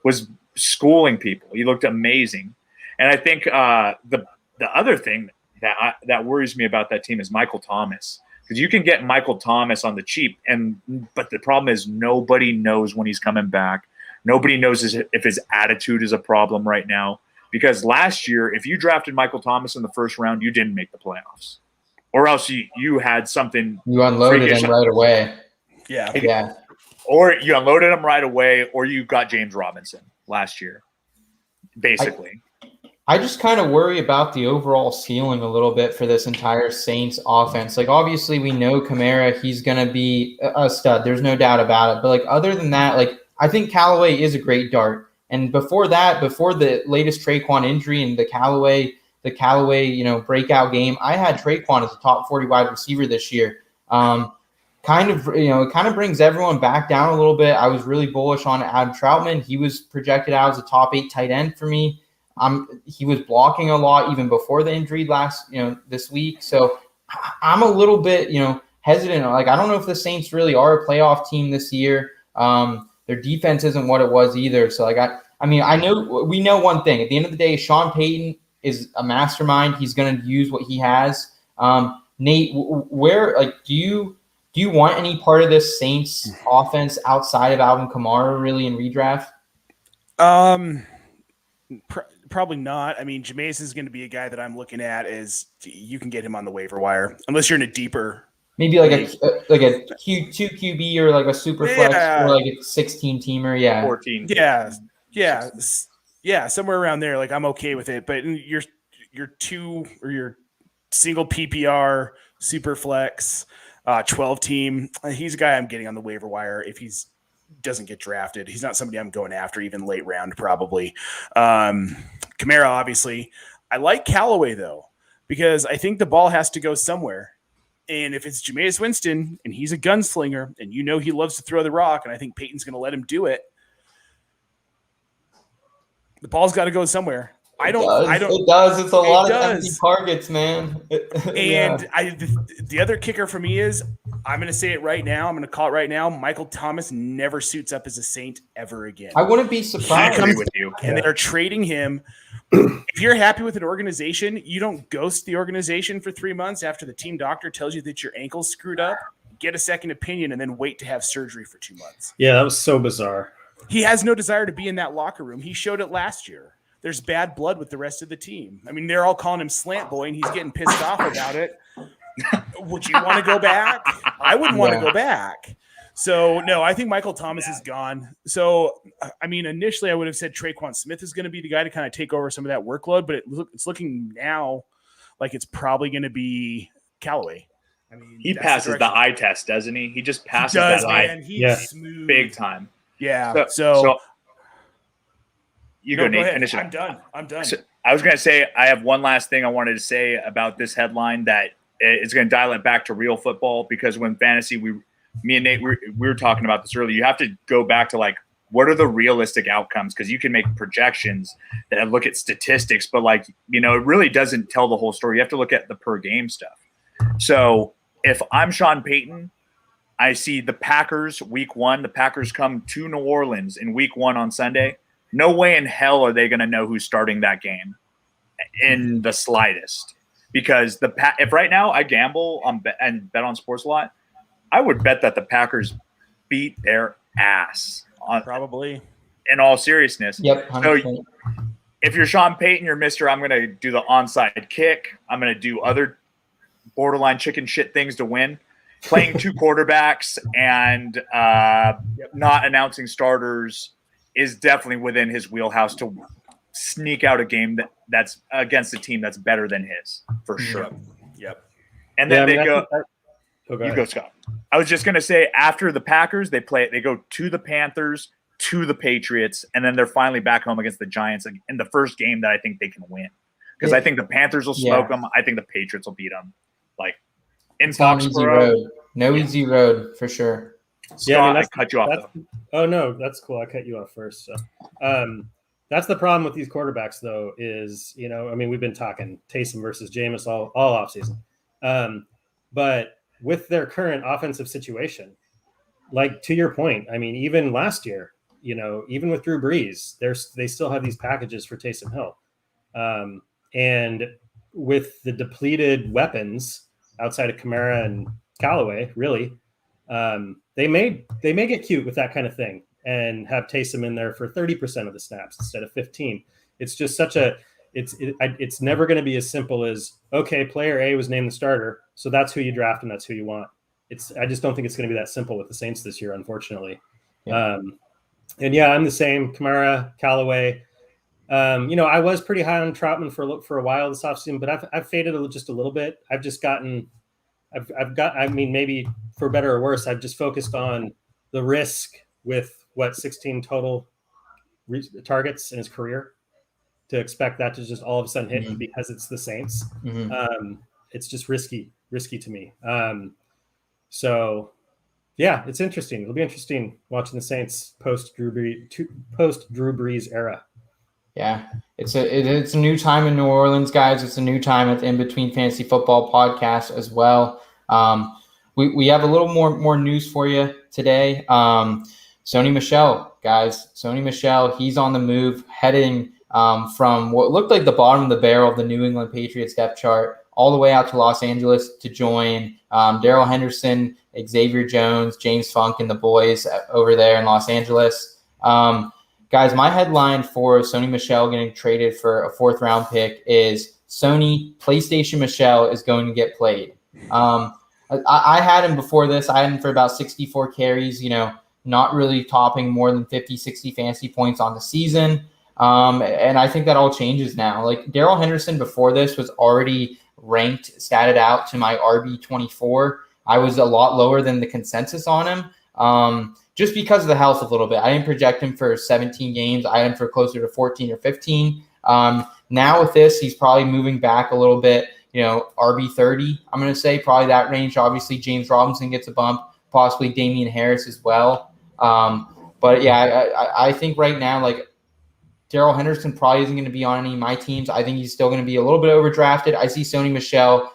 was schooling people. He looked amazing. And I think the other thing that worries me about that team is Michael Thomas, because you can get Michael Thomas on the cheap, but the problem is nobody knows when he's coming back. Nobody knows if his attitude is a problem right now, because last year, if you drafted Michael Thomas in the first round, you didn't make the playoffs, or else you had something. You unloaded him right away. Yeah. Or you unloaded him right away, or you got James Robinson last year, basically. I just kind of worry about the overall ceiling a little bit for this entire Saints offense. Like, obviously, we know Kamara, he's going to be a stud. There's no doubt about it. But, like, other than that, like, I think Callaway is a great dart. And before the latest Traquan injury and the Callaway, breakout game, I had Traquan as a top 40 wide receiver this year. It kind of brings everyone back down a little bit. I was really bullish on Adam Troutman. He was projected out as a top 8 tight end for me. He was blocking a lot even before the injury this week. So I'm a little bit, hesitant. Like, I don't know if the Saints really are a playoff team this year. Their defense isn't what it was either. So, like, we know one thing. At the end of the day, Sean Payton is a mastermind. He's going to use what he has. Nate, do you want any part of this Saints offense outside of Alvin Kamara really in redraft? Probably not. I mean, Jameis is going to be a guy that I'm looking at as you can get him on the waiver wire unless you're in a deeper. Maybe like a Q2 QB or like a super flex or like a 16 teamer. Yeah. 14. Yeah. Somewhere around there. Like, I'm okay with it, but your 2 or your single PPR super flex 12 team, he's a guy I'm getting on the waiver wire. If he's doesn't get drafted, he's not somebody I'm going after even late round, probably. Kamara, obviously. I like Callaway though, because I think the ball has to go somewhere. And if it's Jameis Winston and he's a gunslinger and he loves to throw the rock, and I think Peyton's going to let him do it, the ball's got to go somewhere. It does. It's a lot of empty targets, man. And the other kicker for me is, I'm going to say it right now. I'm going to call it right now. Michael Thomas never suits up as a Saint ever again. I wouldn't be surprised. I agree with you. And they're trading him. If you're happy with an organization, you don't ghost the organization for 3 months after the team doctor tells you that your ankle's screwed up. Get a second opinion and then wait to have surgery for 2 months. Yeah, that was so bizarre. He has no desire to be in that locker room. He showed it last year. There's bad blood with the rest of the team. I mean, they're all calling him Slant Boy, and he's getting pissed off about it. Would you want to go back? I wouldn't want to go back. So, no, I think Michael Thomas is gone. So, I mean, initially I would have said Traquan Smith is going to be the guy to kind of take over some of that workload, but it's looking now like it's probably going to be Callaway. I mean, he passes the eye test, doesn't he? He just passes that eye. He's smooth. Big time. Yeah. So you go, Nate. Finish it. I'm done. So, I was going to say, I have one last thing I wanted to say about this headline that is going to dial it back to real football, because when fantasy, me and Nate, we were talking about this earlier. You have to go back to, like, what are the realistic outcomes? Because you can make projections that look at statistics, but, like, it really doesn't tell the whole story. You have to look at the per game stuff. So if I'm Sean Payton, I see the Packers week 1. The Packers come to New Orleans in week 1 on Sunday. No way in hell are they going to know who's starting that game in the slightest. Because if right now I gamble and bet on sports a lot, I would bet that the Packers beat their ass. Probably. In all seriousness. Yep. 100%. So if you're Sean Payton, you're I'm going to do the onside kick. I'm going to do other borderline chicken shit things to win. Playing 2 quarterbacks and not announcing starters is definitely within his wheelhouse to sneak out a game that's against a team that's better than his, for sure. Yep. And then you go, Scott. I was just going to say, after the Packers, they go to the Panthers, to the Patriots, and then they're finally back home against the Giants in the first game that I think they can win. Because I think the Panthers will smoke them. I think the Patriots will beat them. Like, in Foxborough. No easy road, for sure. Scott, I cut you off. Oh, no, that's cool. I cut you off first. So, that's the problem with these quarterbacks, though, is, we've been talking Taysom versus Jameis all offseason. But with their current offensive situation, like, to your point, I mean, even last year, even with Drew Brees, they still have these packages for Taysom Hill. And with the depleted weapons outside of Kamara and Callaway, really, they may get cute with that kind of thing and have Taysom in there for 30% of the snaps instead of 15. It's just it's never going to be as simple as, okay, player A was named the starter, so that's who you draft and that's who you want. I just don't think it's going to be that simple with the Saints this year, unfortunately. Yeah. I'm the same. Kamara, Callaway. I was pretty high on Troutman for a while this offseason, but I've faded just a little bit. Maybe for better or worse, I've just focused on the risk with 16 total targets in his career, to expect that to just all of a sudden hit because it's the Saints. It's just risky to me. So yeah, it's interesting. It'll be interesting watching the Saints post Drew Brees era. Yeah, it's a new time in New Orleans, guys. It's a new time at the In Between Fantasy Football podcast as well. We have a little more news for you today. Sony Michel, guys. Sony Michel, he's on the move, heading from what looked like the bottom of the barrel of the New England Patriots depth chart all the way out to Los Angeles to join Daryl Henderson, Xavier Jones, James Funk, and the boys over there in Los Angeles. Guys, my headline for Sony Michel getting traded for a 4th-round pick is Sony PlayStation Michel is going to get played. I had him before this. I had him for about 64 carries, not really topping more than 50, 60 fantasy points on the season. And I think that all changes now. Like, Daryl Henderson before this was already statted out to my RB24. I was a lot lower than the consensus on him. Just because of the health a little bit. I didn't project him for 17 games. I had him for closer to 14 or 15. Now with this, he's probably moving back a little bit. RB30. I'm going to say probably that range. Obviously, James Robinson gets a bump, possibly Damian Harris as well. But yeah, I think right now, like, Daryl Henderson probably isn't going to be on any of my teams. I think he's still going to be a little bit overdrafted. I see Sony Michel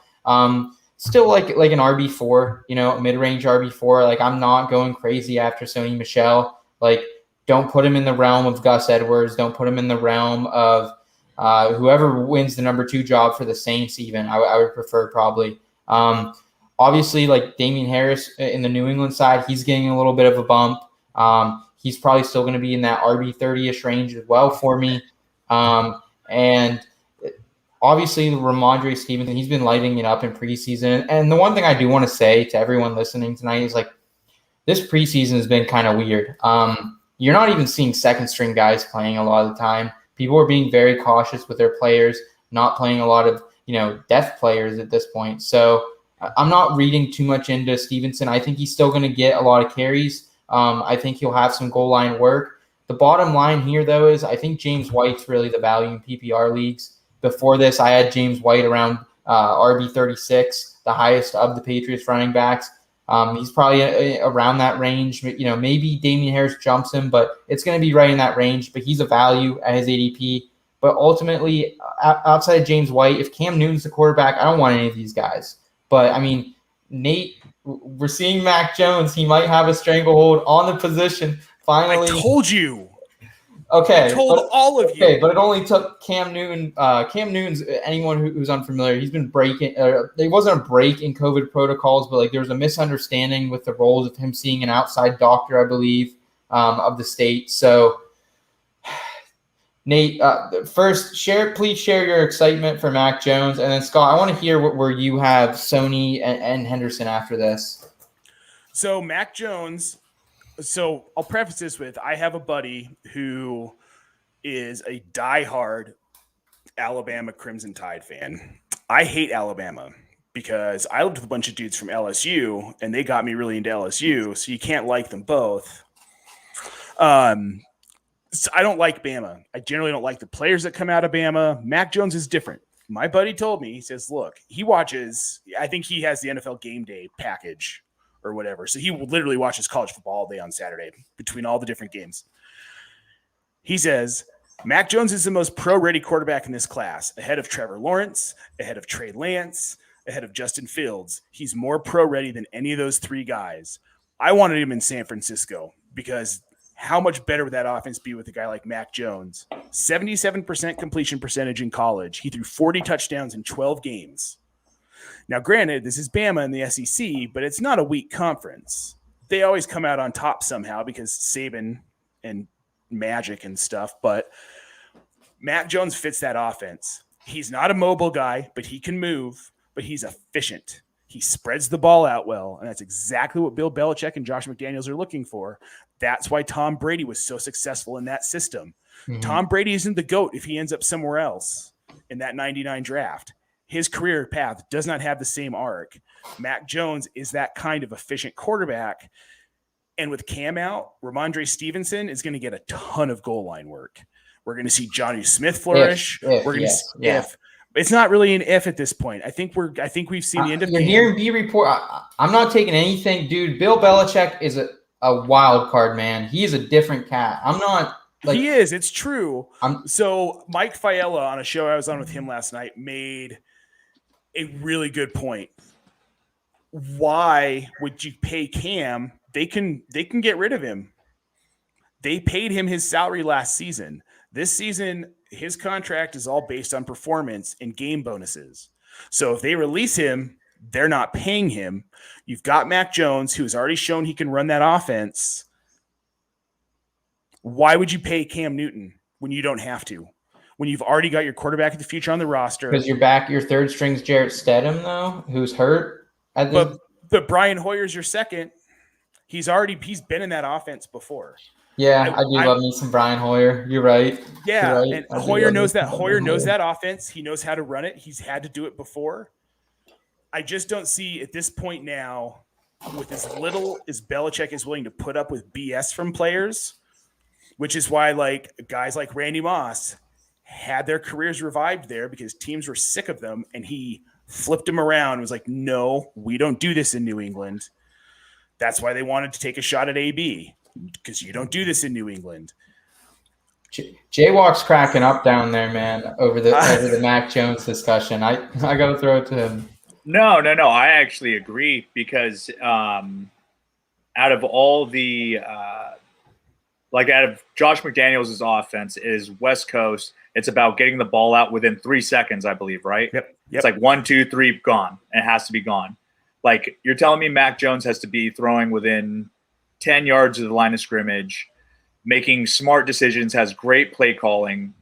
still like an RB4, a mid-range RB4. Like, I'm not going crazy after Sony Michel. Like, don't put him in the realm of Gus Edwards. Don't put him in the realm of whoever wins the number 2 job for the Saints even. I would prefer probably. Obviously, like Damian Harris in the New England side, he's getting a little bit of a bump. He's probably still going to be in that RB30-ish range as well for me. And obviously, Ramondre Stevenson, he's been lighting it up in preseason. And the one thing I do want to say to everyone listening tonight is, like, this preseason has been kind of weird. You're not even seeing second-string guys playing a lot of the time. People are being very cautious with their players, not playing a lot of, depth players at this point. So I'm not reading too much into Stevenson. I think he's still going to get a lot of carries. I think he'll have some goal line work. The bottom line here, though, is I think James White's really the value in PPR leagues. Before this, I had James White around RB36, the highest of the Patriots running backs. He's probably around that range. Maybe Damian Harris jumps him, but it's going to be right in that range. But he's a value at his ADP. But ultimately, outside of James White, if Cam Newton's the quarterback, I don't want any of these guys. But, I mean, Nate, we're seeing Mac Jones. He might have a stranglehold on the position. Finally. I told you. Okay. I told all of you. Okay, but it only took Cam Newton. Cam Newton's, anyone who's unfamiliar, he's been breaking. There wasn't a break in COVID protocols, but, like, there was a misunderstanding with the roles of him seeing an outside doctor, I believe, of the state. So, Nate, first, please share your excitement for Mac Jones. And then, Scott, I want to hear where you have Sony and Henderson after this. So, Mac Jones, so I'll preface this with, I have a buddy who is a diehard Alabama Crimson Tide fan. I hate Alabama because I lived with a bunch of dudes from LSU, and they got me really into LSU, so you can't like them both. So I don't like Bama. I generally don't like the players that come out of Bama. Mac Jones is different. My buddy told me, he says, look, he watches, I think he has the NFL Game Day package or whatever. So he literally watches college football all day on Saturday between all the different games. He says, Mac Jones is the most pro-ready quarterback in this class, ahead of Trevor Lawrence, ahead of Trey Lance, ahead of Justin Fields. He's more pro-ready than any of those 3 guys. I wanted him in San Francisco because how much better would that offense be with a guy like Mac Jones? 77% completion percentage in college. He threw 40 touchdowns in 12 games. Now, granted, this is Bama in the SEC, but it's not a weak conference. They always come out on top somehow because Saban and Magic and stuff, but Mac Jones fits that offense. He's not a mobile guy, but he can move, but he's efficient. He spreads the ball out well, and that's exactly what Bill Belichick and Josh McDaniels are looking for. That's why Tom Brady was so successful in that system. Mm-hmm. Tom Brady isn't the GOAT if he ends up somewhere else in that 99 draft. His career path does not have the same arc. Mac Jones is that kind of efficient quarterback. And with Cam out, Ramondre Stevenson is going to get a ton of goal line work. We're going to see Jonnu Smith flourish. We're going to see if. It's not really an if at this point. I think we've seen the end of You're hearing B report. I'm not taking anything, dude. Bill Belichick is a wild card, man. He is a different cat. I'm not. He is. It's true. So Mike Fiella on a show I was on with him last night made a really good point. Why would you pay Cam? They can get rid of him. They paid him his salary last season. This season, his contract is all based on performance and game bonuses. So if they release him, they're not paying him. You've got Mac Jones, who's already shown he can run that offense. Why would you pay Cam Newton when you don't have to? When you've already got your quarterback of the future on the roster? Because your third string's Jarrett Stidham, though, who's hurt. But Brian Hoyer's your second. He's been in that offense before. Yeah, I do love me some Brian Hoyer. You're right. Yeah, You're right. And Hoyer knows that. Hoyer knows that offense. He knows how to run it. He's had to do it before. I just don't see at this point now, with as little as Belichick is willing to put up with BS from players, which is why like guys like Randy Moss had their careers revived there because teams were sick of them, and he flipped him around, was like, no, we don't do this in New England. That's why they wanted to take a shot at AB, because you don't do this in New England. Jaywalk's cracking up down there, man, over the Mac Jones discussion. I got to throw it to him. No. I actually agree because out of all the out of Josh McDaniels' offense is West Coast. It's about getting the ball out within 3 seconds, I believe, right? Yep. It's like 1, 2, 3, gone. And it has to be gone. Like, you're telling me Mac Jones has to be throwing within 10 yards of the line of scrimmage, making smart decisions, has great play calling.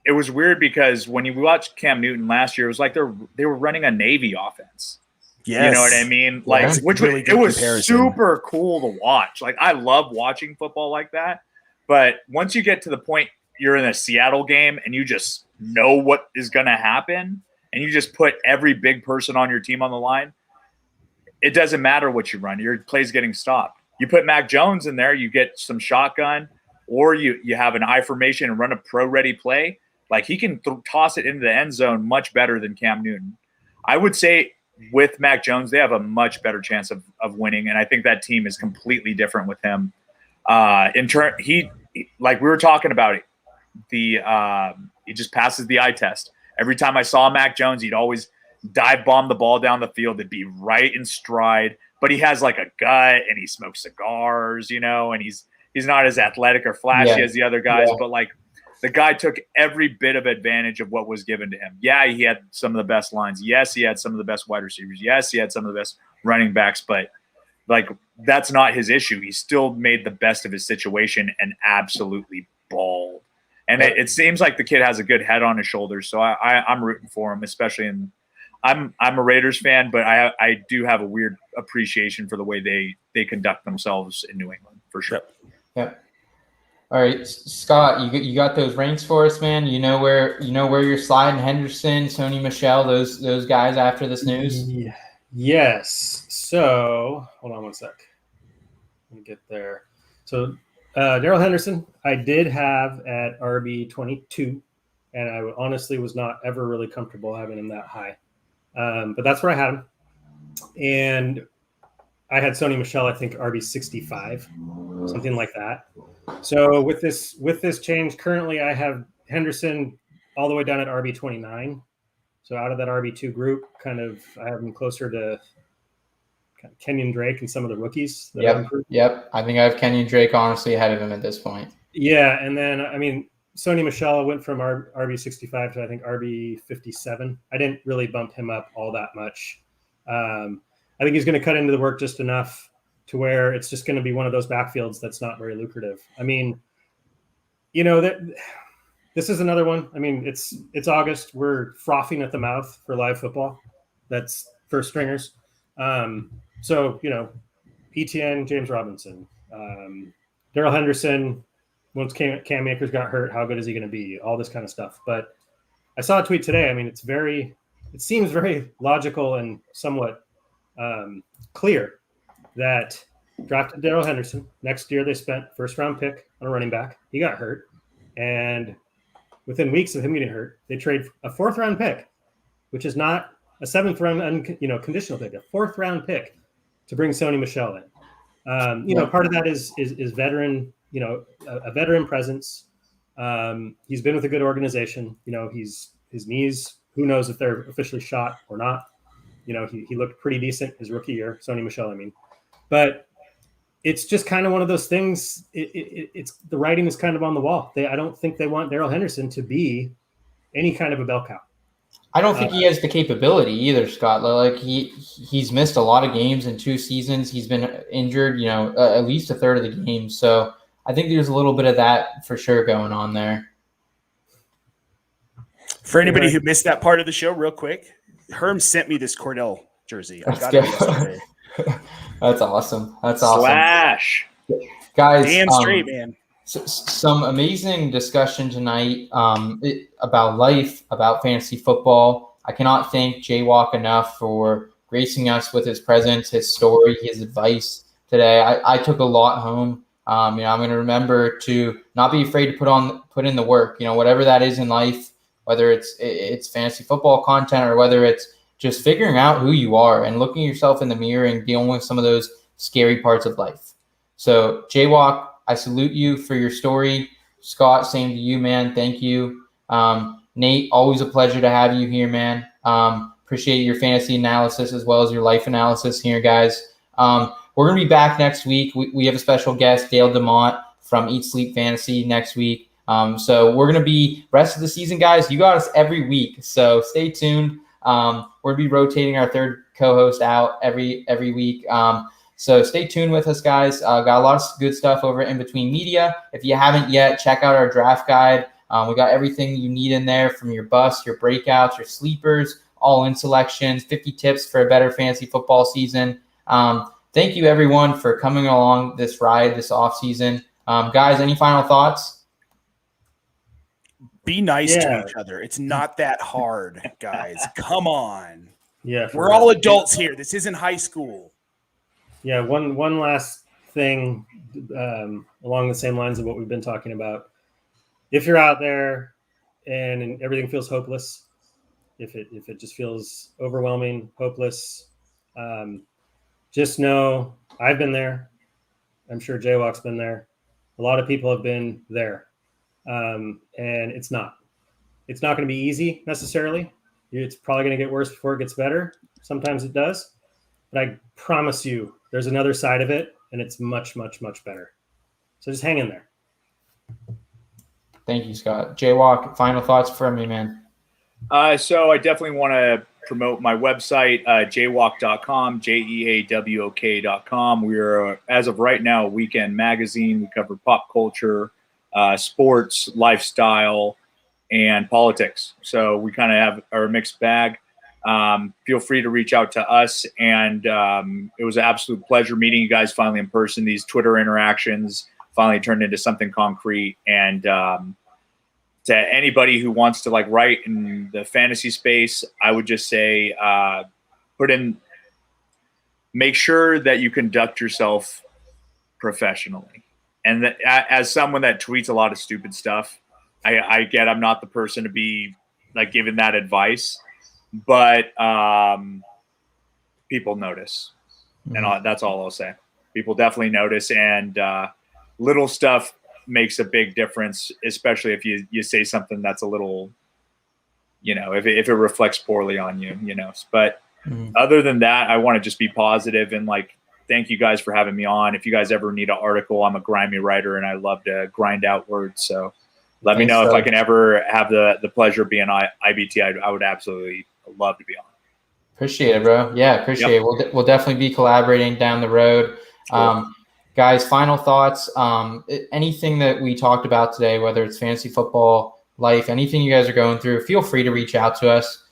It was weird because when you watched Cam Newton last year, it was like they were running a Navy offense. Yes. You know what I mean? Like, it was super cool to watch. Like, I love watching football like that. But once you get to the point you're in a Seattle game and you just know what is going to happen and you just put every big person on your team on the line, it doesn't matter what you run. Your play's getting stopped. You put Mac Jones in there, you get some shotgun, or you have an I formation and run a pro-ready play. Like, he can toss it into the end zone much better than Cam Newton. I would say with Mac Jones, they have a much better chance of winning, and I think that team is completely different with him. He like we were talking about it, he just passes the eye test. Every time I saw Mac Jones, he'd always dive bomb the ball down the field. It'd be right in stride, but he has like a gut and he smokes cigars, and he's not as athletic or flashy as the other guys, but like the guy took every bit of advantage of what was given to him. Yeah, he had some of the best lines. Yes, he had some of the best wide receivers. Yes, he had some of the best running backs, but like, that's not his issue. He still made the best of his situation and absolutely balled. And it seems like the kid has a good head on his shoulders. So I'm rooting for him, especially I'm a Raiders fan, but I do have a weird appreciation for the way they conduct themselves in New England, for sure. Yep. All right, Scott, you got those ranks for us, man. You know where you're sliding Henderson, Sony Michelle, those guys after this news. Yeah. Yes. So hold on one sec. Let me get there. So Daryl Henderson, I did have at RB 22, and I honestly was not ever really comfortable having him that high. But that's where I had him. And I had Sony Michelle, I think RB 65, something like that. So with this change, currently I have Henderson all the way down at RB 29. So out of that RB2 group, I have him closer to kind of Kenyon Drake and some of the rookies. Yep. I think I have Kenyon Drake honestly ahead of him at this point. Yeah, and then Sony Michelle went from RB 65 to I think RB 57. I didn't really bump him up all that much. I think he's going to cut into the work just enough to where it's just going to be one of those backfields that's not very lucrative. This is another one. It's August. We're frothing at the mouth for live football. That's first stringers. Etienne, James Robinson, Daryl Henderson. Once Cam Akers got hurt, how good is he going to be? All this kind of stuff. But I saw a tweet today. It seems very logical and somewhat clear that drafted Daryl Henderson. Next year, they spent first-round pick on a running back. He got hurt. And within weeks of him getting hurt, they trade a fourth-round pick, which is not a seventh-round conditional pick, a fourth-round pick to bring Sony Michel in. Part of that is veteran, a veteran presence. He's been with a good organization. His knees, who knows if they're officially shot or not. He looked pretty decent his rookie year, Sony Michel, But it's just kind of one of those things. It's the writing is kind of on the wall. I don't think they want Daryl Henderson to be any kind of a bell cow. I don't think he has the capability either, Scott. Like he's missed a lot of games in 2 seasons. He's been injured, at least a third of the games. So I think there's a little bit of that for sure going on there. For anybody who missed that part of the show, real quick, Herm sent me this Cordell jersey. I got it yesterday. That's awesome. Slash. Guys, damn straight, man. Some amazing discussion tonight about life, about fantasy football. I cannot thank Jaywalk enough for gracing us with his presence, his story, his advice today. I took a lot home. I'm going to remember to not be afraid to put in the work. Whatever that is in life, whether it's fantasy football content or whether it's just figuring out who you are and looking yourself in the mirror and dealing with some of those scary parts of life. So Jaywalk, I salute you for your story. Scott, same to you, man. Thank you. Nate, always a pleasure to have you here, man. Appreciate your fantasy analysis as well as your life analysis here, guys. We're going to be back next week. We have a special guest, Dale DeMont from Eat Sleep Fantasy next week. So we're going to be rest of the season, guys. You got us every week, so stay tuned. We're going to be rotating our third co-host out every week. So stay tuned with us, guys. Got a lot of good stuff over In Between Media. If you haven't yet, check out our draft guide. We got everything you need in there, from your busts, your breakouts, your sleepers, all-in selections, 50 tips for a better fantasy football season. Thank you, everyone, for coming along this ride this offseason. Guys, any final thoughts? Be nice to each other. It's not that hard, guys. Come on. Yeah, we're all adults here. This isn't high school. Yeah, one last thing along the same lines of what we've been talking about. If you're out there and everything feels hopeless, if it just feels overwhelming, hopeless, just know I've been there. I'm sure Jaywalk's been there. A lot of people have been there. And it's not going to be easy necessarily. It's probably going to get worse before it gets better. Sometimes it does. But I promise you, there's another side of it, and it's much, much, much better. So just hang in there. Thank you, Scott. Jaywalk, final thoughts from me, man. So I definitely want to promote my website, jaywalk.com, JEAWOK.com. We are, as of right now, a weekend magazine. We cover pop culture, sports, lifestyle, and politics. So we kind of have our mixed bag. Feel free to reach out to us. And it was an absolute pleasure meeting you guys finally in person. These Twitter interactions finally turned into something concrete. And to anybody who wants to write in the fantasy space, I would just say make sure that you conduct yourself professionally. And that, as someone that tweets a lot of stupid stuff, I get I'm not the person to be giving that advice, but people notice, and that's all I'll say. People definitely notice, and little stuff makes a big difference, especially if you say something that's a little, if it reflects poorly on you, But other than that, I want to just be positive and thank you guys for having me on. If you guys ever need an article, I'm a grimy writer and I love to grind out words. So let me know if I can ever have the pleasure of being on IBT. I would absolutely love to be on. Appreciate it, bro. Yeah, appreciate it. We'll definitely be collaborating down the road. Cool. Guys, final thoughts. Anything that we talked about today, whether it's fantasy football, life, anything you guys are going through, feel free to reach out to us.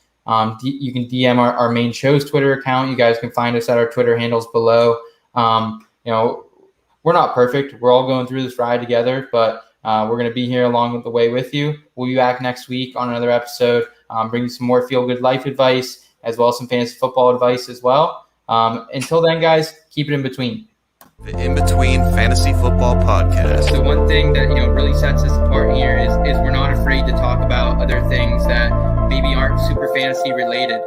You can DM our main show's Twitter account. You guys can find us at our Twitter handles below. We're not perfect. We're all going through this ride together, but we're going to be here along the way with you. We'll be back next week on another episode, bring you some more feel-good life advice, as well as some fantasy football advice as well. Until then, guys, keep it in between. The In Between Fantasy Football Podcast. So one thing that really sets us apart here is we're not afraid to talk about other things that maybe aren't super fantasy related.